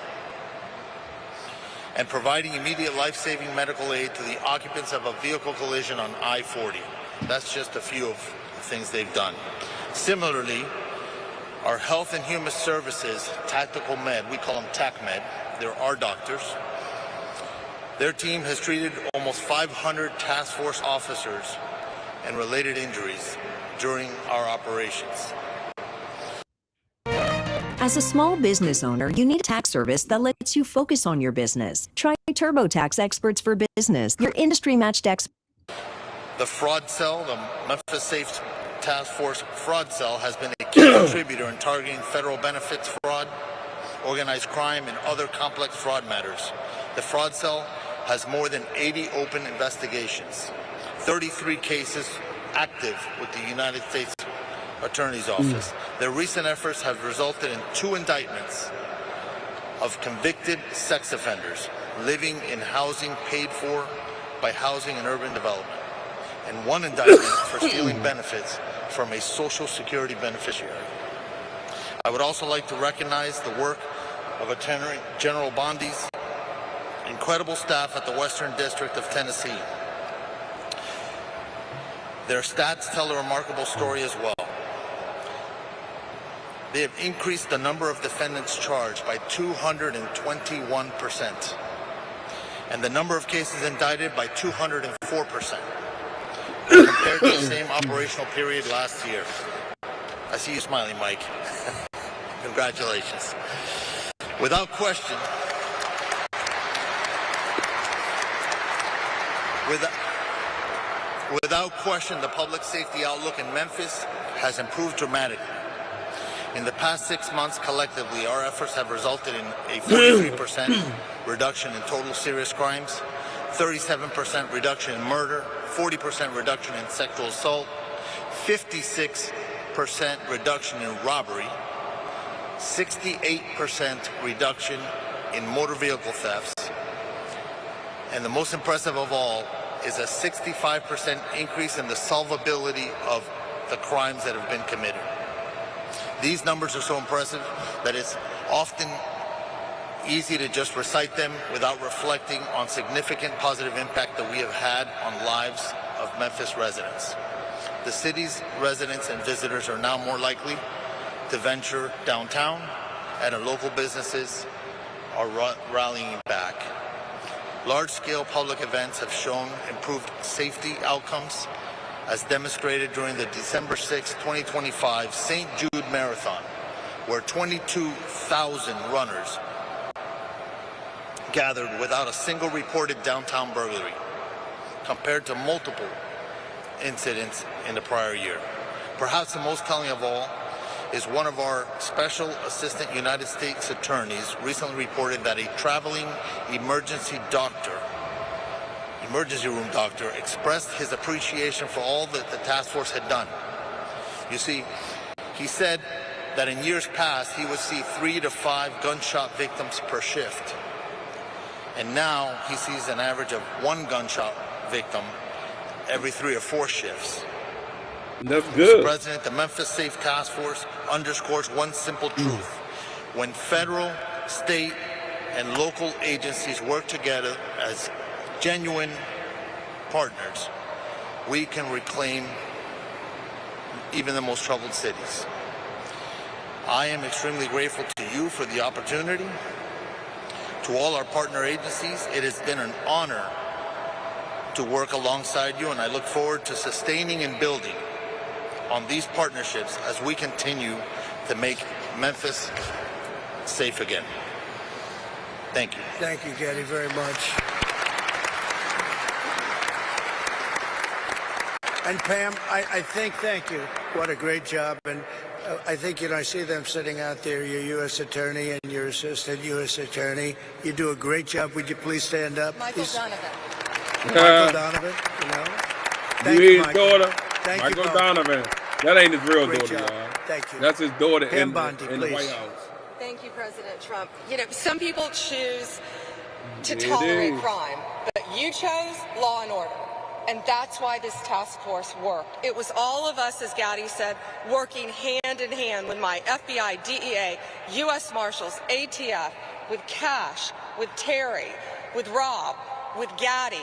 and providing immediate life-saving medical aid to the occupants of a vehicle collision on I-40. That's just a few of the things they've done. Similarly, our Health and Human Services Tactical Med, we call them TACMed, they're our doctors. Their team has treated almost 500 task force officers and related injuries during our operations. As a small business owner, you need a tax service that lets you focus on your business. Try TurboTax Experts for Business, your industry-matched expert. The fraud cell, the Memphis Safe Task Force fraud cell, has been a key contributor in targeting federal benefits fraud, organized crime, and other complex fraud matters. The fraud cell has more than 80 open investigations, 33 cases active with the United States Attorney's Office. Their recent efforts have resulted in 2 indictments of convicted sex offenders living in housing paid for by Housing and Urban Development, and 1 indictment for stealing benefits from a Social Security beneficiary. I would also like to recognize the work of Attorney General Bondi's incredible staff at the Western District of Tennessee. Their stats tell a remarkable story as well. They have increased the number of defendants charged by 221%, and the number of cases indicted by 204%, compared to the same operational period last year. I see you smiling, Mike. Congratulations. Without question, the public safety outlook in Memphis has improved dramatically. In the past 6 months, collectively, our efforts have resulted in a 43% reduction in total serious crimes, 37% reduction in murder, 40% reduction in sexual assault, 56% reduction in robbery, 68% reduction in motor vehicle thefts, and the most impressive of all is a 65% increase in the solvability of the crimes that have been committed. These numbers are so impressive that it's often easy to just recite them without reflecting on significant positive impact that we have had on lives of Memphis residents. The city's residents and visitors are now more likely to venture downtown, and our local businesses are rallying back. Large-scale public events have shown improved safety outcomes, as demonstrated during the December 6, 2025 St. Jude Marathon, where 22,000 runners gathered without a single reported downtown burglary, compared to multiple incidents in the prior year. Perhaps the most telling of all is one of our special assistant United States attorneys recently reported that a traveling emergency room doctor, expressed his appreciation for all that the task force had done. You see, he said that in years past he would see 3 to 5 gunshot victims per shift. And now he sees an average of 1 gunshot victim every 3 or 4 shifts. That's good. Mr. President, the Memphis Safe Task Force underscores one simple truth. When federal, state, and local agencies work together as genuine partners, we can reclaim even the most troubled cities. I am extremely grateful to you for the opportunity. To all our partner agencies, it has been an honor to work alongside you, and I look forward to sustaining and building on these partnerships as we continue to make Memphis safe again. Thank you. Thank you, Gaddy, very much. And Pam, I think, thank you. What a great job. And I think, I see them sitting out there, your U.S. attorney and your assistant U.S. attorney. You do a great job. Would you please stand up? Michael Donovan. Michael Donovan, Thank you you, his Michael. daughter, Thank Michael you, Donovan. That ain't his real Great daughter, job. y'all. Thank you. That's his daughter Pam in Bondi, the please. White House. Thank you, President Trump. Some people choose to It tolerate is. crime, but you chose law and order. And that's why this task force worked. It was all of us, as Gaddy said, working hand in hand with my FBI, DEA, U.S. Marshals, ATF, with Cash, with Terry, with Rob, with Gaddy.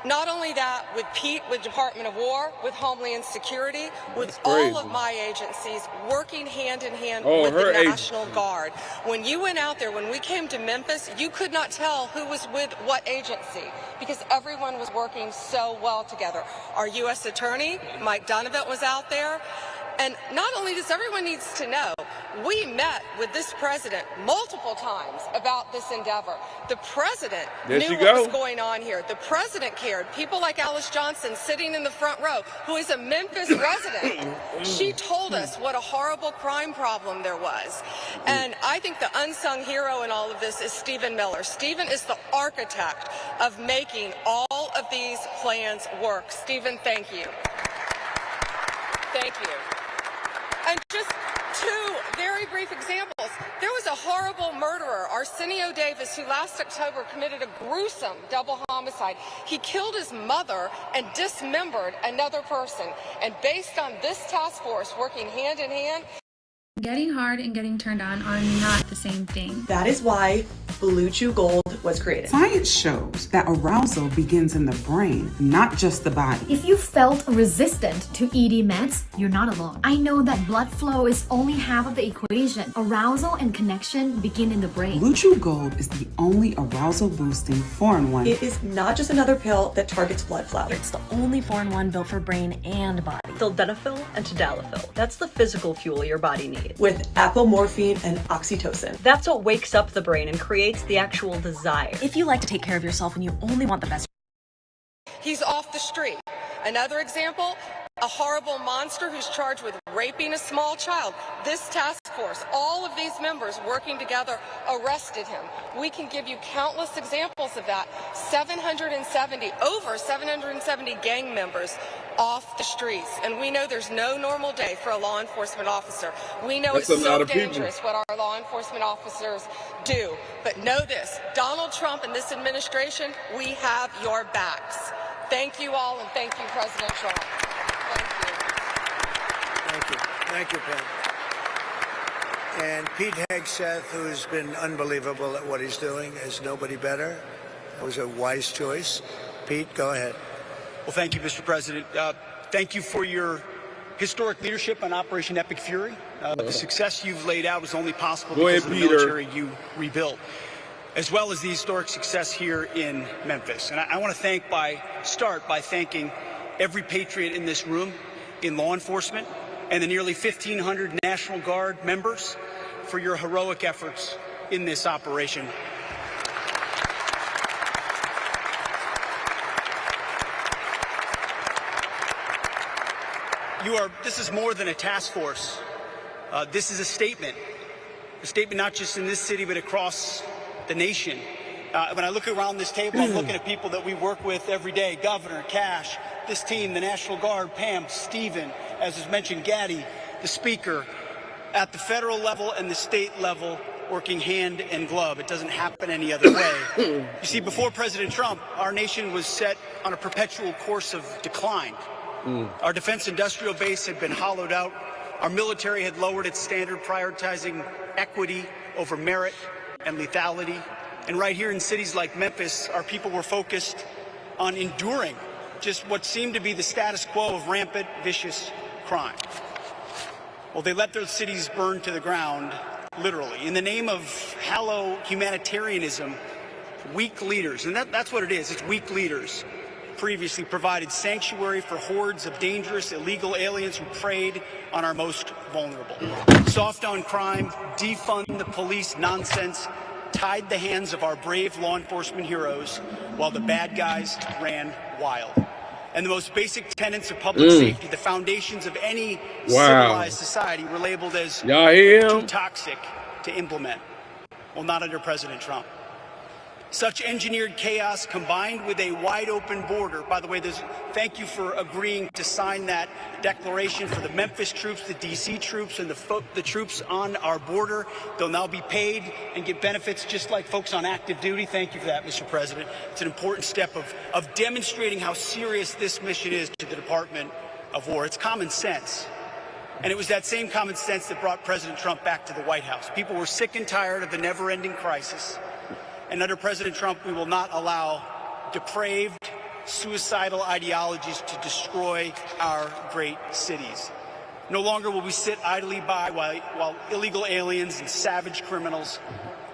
Not only that, with Pete, with Department of War, with Homeland Security, with all of my agencies working hand in hand with the National Guard. When you went out there, when we came to Memphis, you could not tell who was with what agency because everyone was working so well together. Our U.S. Attorney, Mike Donovan, was out there. And not only does everyone needs to know, we met with this president multiple times about this endeavor. The president knew what was going on here. The president cared. People like Alice Johnson sitting in the front row, who is a Memphis resident, she told us what a horrible crime problem there was. And I think the unsung hero in all of this is Stephen Miller. Stephen is the architect of making all of these plans work. Stephen, thank you. Thank you. And just 2 very brief examples. There was a horrible murderer, Arsenio Davis, who last October committed a gruesome double homicide. He killed his mother and dismembered another person. And based on this task force working hand in hand, getting hard and getting turned on are not the same thing. That is why Blue Chew Gold was created. Science shows that arousal begins in the brain, not just the body. If you felt resistant to ED meds, you're not alone. I know that blood flow is only half of the equation. Arousal and connection begin in the brain. Blue Chew Gold is the only arousal boosting 4-in-1. It is not just another pill that targets blood flow. It's the only 4-in-1 built for brain and body. Sildenafil and tadalafil. That's the physical fuel your body needs. With apomorphine and oxytocin. That's what wakes up the brain and creates the actual desire. If you like to take care of yourself and you only want the best. he's off the street. Another example, a horrible monster who's charged with raping a small child. This task force, all of these members working together, arrested him. We can give you countless examples of that. Over 770 gang members off the streets. And we know there's no normal day for a law enforcement officer. We know it's so dangerous what our law enforcement officers do. But know this, Donald Trump and this administration, we have your backs. Thank you all, and thank you, President Trump. Thank you. Thank you. Thank you, Pam. And Pete Hegseth, who's been unbelievable at what he's doing, is nobody better. That was a wise choice. Pete, go ahead. Well, thank you, Mr. President. Thank you for your historic leadership on Operation Epic Fury. The success you've laid out was only possible because of the military you rebuilt, as well as the historic success here in Memphis. And I want to start by thanking every patriot in this room, in law enforcement, and the nearly 1,500 National Guard members for your heroic efforts in this operation. This is more than a task force. This is a statement not just in this city, but across the nation. When I look around this table, I'm looking at people that we work with every day: Governor, Cash, this team, the National Guard, Pam, Stephen, as was mentioned, Gaddy, the Speaker, at the federal level and the state level, working hand in glove. It doesn't happen any other way. You see, before President Trump, our nation was set on a perpetual course of decline. Our defense industrial base had been hollowed out. Our military had lowered its standard, prioritizing equity over merit and lethality. And right here in cities like Memphis, our people were focused on enduring just what seemed to be the status quo of rampant, vicious crime. Well, they let their cities burn to the ground, literally. In the name of hollow humanitarianism, weak leaders, and that's what it is, it's weak leaders, previously provided sanctuary for hordes of dangerous illegal aliens who preyed on our most vulnerable. Soft on crime, defund the police nonsense tied the hands of our brave law enforcement heroes while the bad guys ran wild. And the most basic tenets of public safety, the foundations of any civilized society, were labeled as too toxic to implement. Well, not under President Trump. Such engineered chaos combined with a wide open border. By the way, thank you for agreeing to sign that declaration for the Memphis troops, the DC troops, and the troops on our border. They'll now be paid and get benefits just like folks on active duty. Thank you for that, Mr. President. It's an important step of demonstrating how serious this mission is to the Department of War. It's common sense. And it was that same common sense that brought President Trump back to the White House. People were sick and tired of the never-ending crisis. And under President Trump, we will not allow depraved, suicidal ideologies to destroy our great cities. No longer will we sit idly by while illegal aliens and savage criminals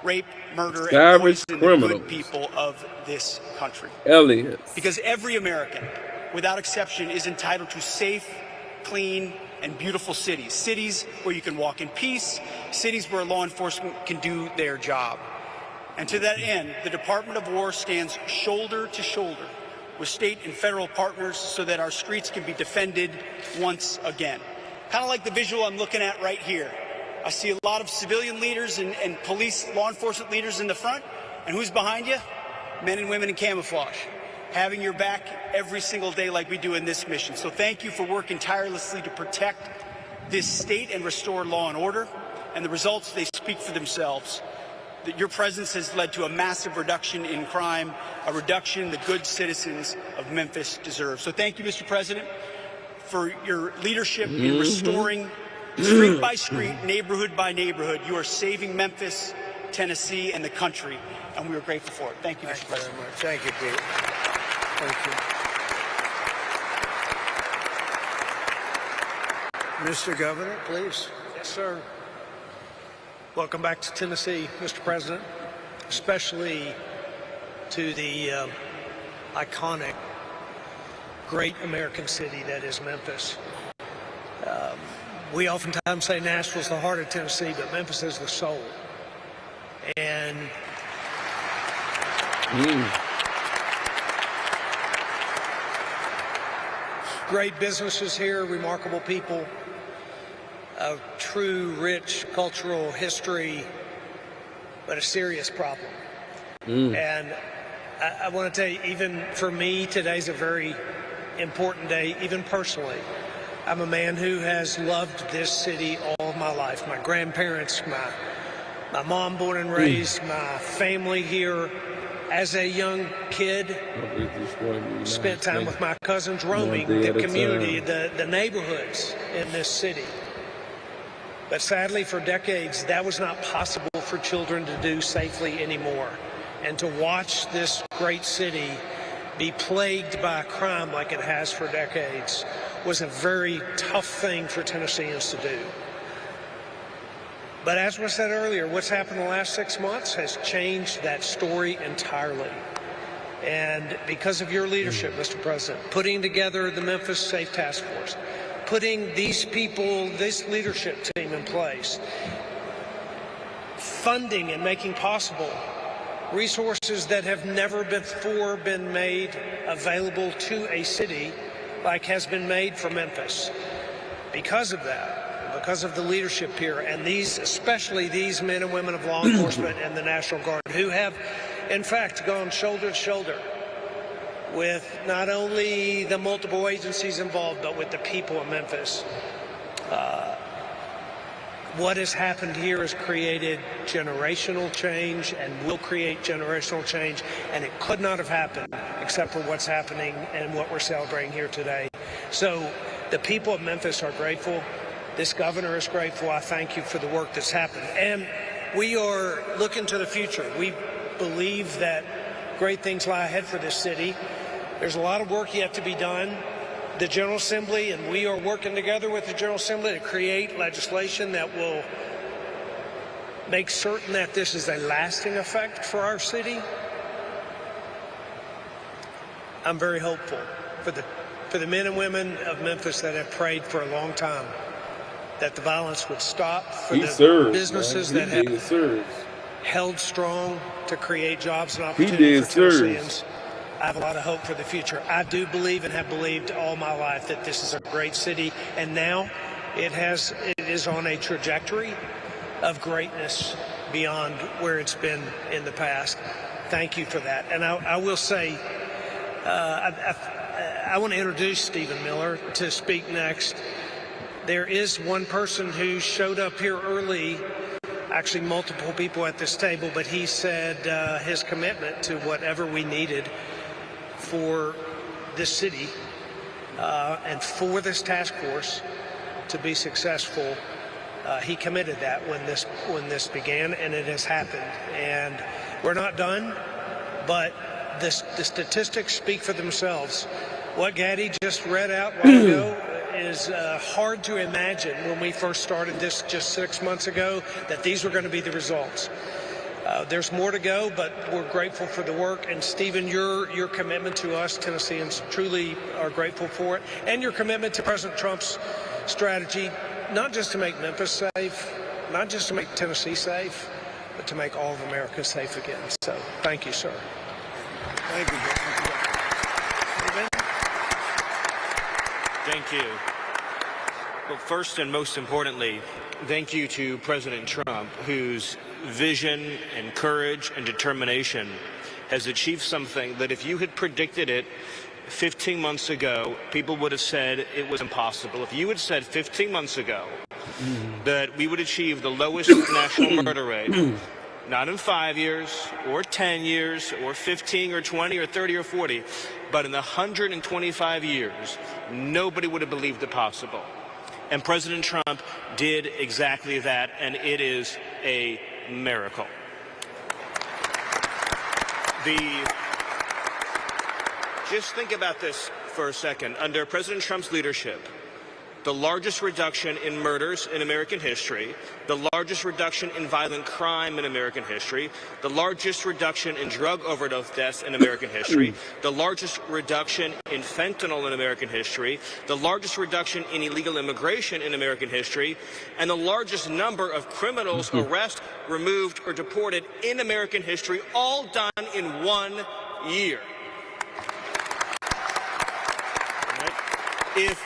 rape, murder, and poison the good people of this country. Because every American, without exception, is entitled to safe, clean, and beautiful cities. Cities where you can walk in peace, cities where law enforcement can do their job. And to that end, the Department of War stands shoulder to shoulder with state and federal partners so that our streets can be defended once again. Kind of like the visual I'm looking at right here. I see a lot of civilian leaders and police, law enforcement leaders in the front. And who's behind you? Men and women in camouflage, having your back every single day like we do in this mission. So thank you for working tirelessly to protect this state and restore law and order. And the results, they speak for themselves. That your presence has led to a massive reduction in crime, a reduction the good citizens of Memphis deserve. So thank you, Mr. President, for your leadership in restoring street by street, neighborhood by neighborhood. You are saving Memphis, Tennessee, and the country, and we are grateful for it. Thank you, Mr. President. Thank you, Pete. Thank you. Mr. Governor, please. Yes, sir. Welcome back to Tennessee, Mr. President, especially to the iconic, great American city that is Memphis. We oftentimes say Nashville's the heart of Tennessee, but Memphis is the soul. And great businesses here, remarkable people. A true, rich cultural history, but a serious problem. And I want to tell you, even for me, today's a very important day, even personally. I'm a man who has loved this city all of my life. My grandparents, my mom born and raised, my family here. As a young kid, spent time with my cousins roaming the community, the neighborhoods in this city. But sadly, for decades, that was not possible for children to do safely anymore. And to watch this great city be plagued by crime like it has for decades was a very tough thing for Tennesseans to do. But as was said earlier, what's happened the last 6 months has changed that story entirely. And because of your leadership, Mr. President, putting together the Memphis Safe Task Force, putting these people, this leadership team in place, funding and making possible resources that have never before been made available to a city like has been made for Memphis. because of that, because of the leadership here, and especially these men and women of law enforcement and the National Guard who have, in fact, gone shoulder to shoulder with not only the multiple agencies involved, but with the people of Memphis. What has happened here has created generational change and will create generational change, and it could not have happened except for what's happening and what we're celebrating here today. So the people of Memphis are grateful. This governor is grateful. I thank you for the work that's happened. And we are looking to the future. We believe that great things lie ahead for this city. There's a lot of work yet to be done. The General Assembly, and we are working together with the General Assembly to create legislation that will make certain that this is a lasting effect for our city. I'm very hopeful for the men and women of Memphis that have prayed for a long time that the violence would stop, for the businesses that have held strong to create jobs and opportunities for Tennesseans. I have a lot of hope for the future. I do believe and have believed all my life that this is a great city, and now it is on a trajectory of greatness beyond where it's been in the past. Thank you for that. And I will say, I want to introduce Stephen Miller to speak next. There is one person who showed up here early, actually multiple people at this table, but he said his commitment to whatever we needed for this city and for this task force to be successful. He committed that when this began, and it has happened. And we're not done, but the statistics speak for themselves. What Gaddy just read out a while ago is hard to imagine when we first started this just 6 months ago that these were going to be the results. There's more to go, but we're grateful for the work. And Stephen, your commitment to us Tennesseans truly are grateful for it. And your commitment to President Trump's strategy, not just to make Memphis safe, not just to make Tennessee safe, but to make all of America safe again. So thank you, sir. Thank you. Stephen? Thank you. Well, first and most importantly, thank you to President Trump, whose vision and courage and determination has achieved something that if you had predicted it 15 months ago, people would have said it was impossible. If you had said 15 months ago that we would achieve the lowest national murder rate, not in 5 years or 10 years or 15 or 20 or 30 or 40, but in the 125 years, nobody would have believed it possible. And President Trump did exactly that, and it is a miracle. Just think about this for a second. Under President Trump's leadership, the largest reduction in murders in American history, the largest reduction in violent crime in American history, the largest reduction in drug overdose deaths in American history, the largest reduction in fentanyl in American history, the largest reduction in illegal immigration in American history, and the largest number of criminals arrested, removed, or deported in American history, all done in 1 year. If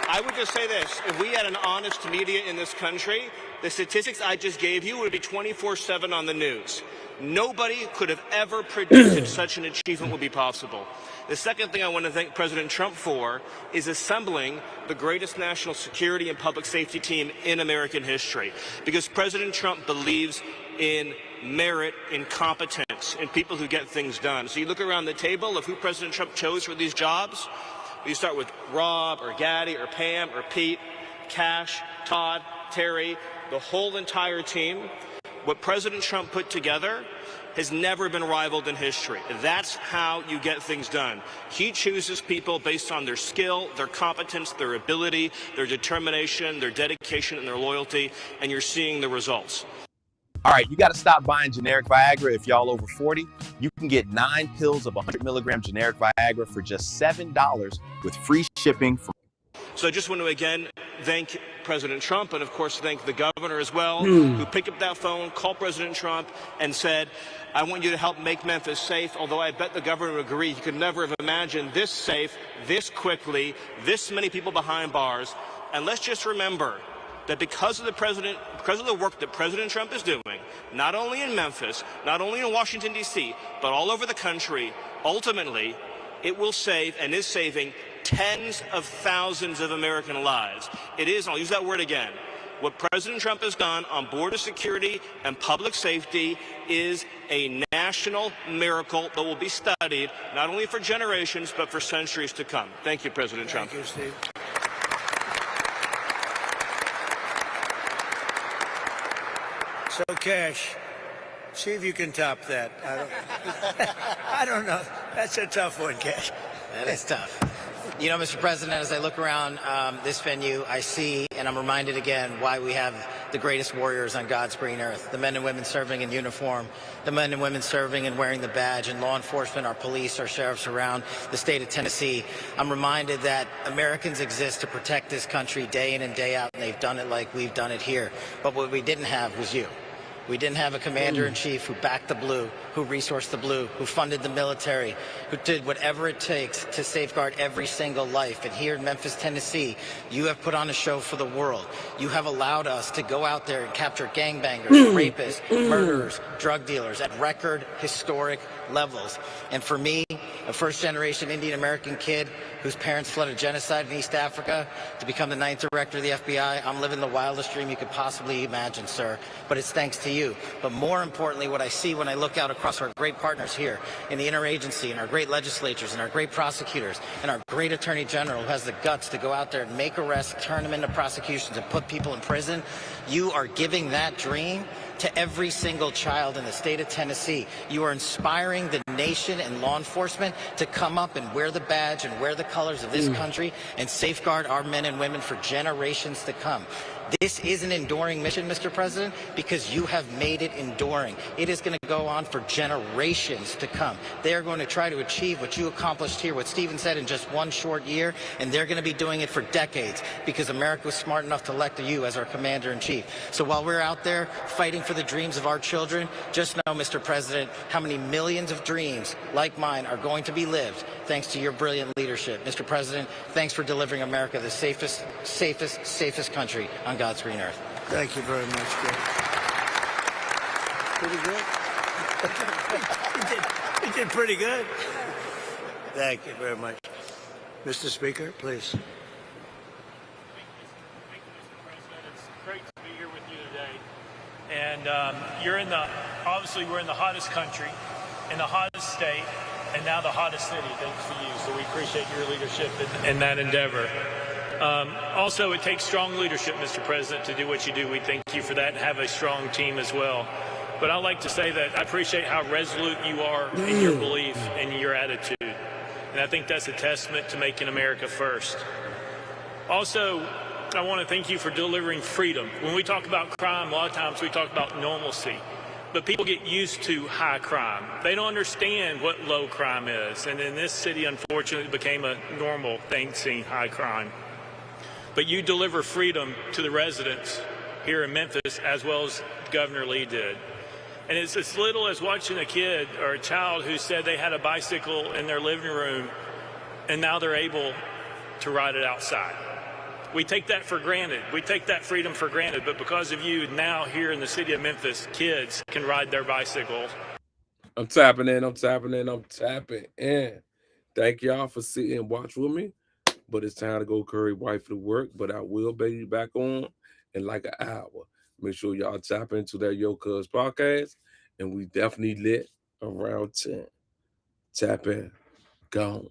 I would just say this, if we had an honest media in this country, the statistics I just gave you would be 24/7 on the news. Nobody could have ever predicted such an achievement would be possible. The second thing I want to thank President Trump for is assembling the greatest national security and public safety team in American history. Because President Trump believes in merit, in competence, in people who get things done. So you look around the table of who President Trump chose for these jobs. You start with Rob or Gaddy or Pam or Pete, Cash, Todd, Terry, the whole entire team. What President Trump put together has never been rivaled in history. That's how you get things done. He chooses people based on their skill, their competence, their ability, their determination, their dedication, and their loyalty, and you're seeing the results. All right, you got to stop buying generic Viagra if y'all over 40. You can get 9 pills of 100 milligram generic Viagra for just $7 with free shipping. So I just want to again thank President Trump and of course thank the governor as well, who picked up that phone, called President Trump and said, I want you to help make Memphis safe. Although I bet the governor would agree, he could never have imagined this safe, this quickly, this many people behind bars, And let's just remember that because of the work that President Trump is doing, not only in Memphis, not only in Washington, D.C., but all over the country, ultimately, it will save and is saving tens of thousands of American lives. It is, I'll use that word again, what President Trump has done on border security and public safety is a national miracle that will be studied not only for generations, but for centuries to come. Thank you, President Trump. Thank you, Steve. So, Cash, see if you can top that. I don't know. That's a tough one, Cash. That is tough. You know, Mr. President, as I look around this venue, I see, and I'm reminded again, why we have the greatest warriors on God's green earth, the men and women serving in uniform, the men and women serving and wearing the badge, and law enforcement, our police, our sheriffs around the state of Tennessee. I'm reminded that Americans exist to protect this country day in and day out, and they've done it like we've done it here. But what we didn't have was you. We didn't have a commander-in-chief who backed the blue, who resourced the blue, who funded the military, who did whatever it takes to safeguard every single life. And here in Memphis, Tennessee, you have put on a show for the world. You have allowed us to go out there and capture gangbangers, rapists, murderers, drug dealers at record historic levels. And for me, a first-generation Indian-American kid whose parents fled a genocide in East Africa to become the 9th director of the FBI, I'm living the wildest dream you could possibly imagine, sir. But it's thanks to you. But more importantly, what I see when I look out across our great partners here in the interagency and our great legislatures and our great prosecutors and our great attorney general who has the guts to go out there and make arrests, turn them into prosecutions and put people in prison, you are giving that dream to every single child in the state of Tennessee. You are inspiring the nation and law enforcement to come up and wear the badge and wear the colors of this country and safeguard our men and women for generations to come. This is an enduring mission, Mr. President, because you have made it enduring. It is going to go on for generations to come. They are going to try to achieve what you accomplished here, what Stephen said, in just one short year, and they're going to be doing it for decades because America was smart enough to elect you as our commander-in-chief. So while we're out there fighting for the dreams of our children, just know, Mr. President, how many millions of dreams like mine are going to be lived thanks to your brilliant leadership. Mr. President, thanks for delivering America the safest country on God's green earth. Thank you very much, Greg. Pretty good. You did pretty good. Thank you very much. Mr. Speaker, please. Great to be here with you today. And obviously we're in the hottest country, in the hottest state, and now the hottest city, thanks to you. So we appreciate your leadership in that endeavor. Also, it takes strong leadership, Mr. President, to do what you do. We thank you for that and have a strong team as well. But I'd like to say that I appreciate how resolute you are in your belief and your attitude. And I think that's a testament to making America first. Also, I want to thank you for delivering freedom. When we talk about crime, a lot of times we talk about normalcy. But people get used to high crime. They don't understand what low crime is. And in this city, unfortunately, it became a normal thing, seeing high crime. But you deliver freedom to the residents here in Memphis, as well as Governor Lee did. And it's as little as watching a kid or a child who said they had a bicycle in their living room, and now they're able to ride it outside. We take that for granted. We take that freedom for granted. But because of you, now here in the city of Memphis, kids can ride their bicycles. I'm tapping in. Thank y'all for sitting and watch with me. But it's time to go curry wife to work. But I will be back on in like an hour. Make sure y'all tap into that Yo Cuz podcast. And we definitely lit around 10. Tap in. Gone.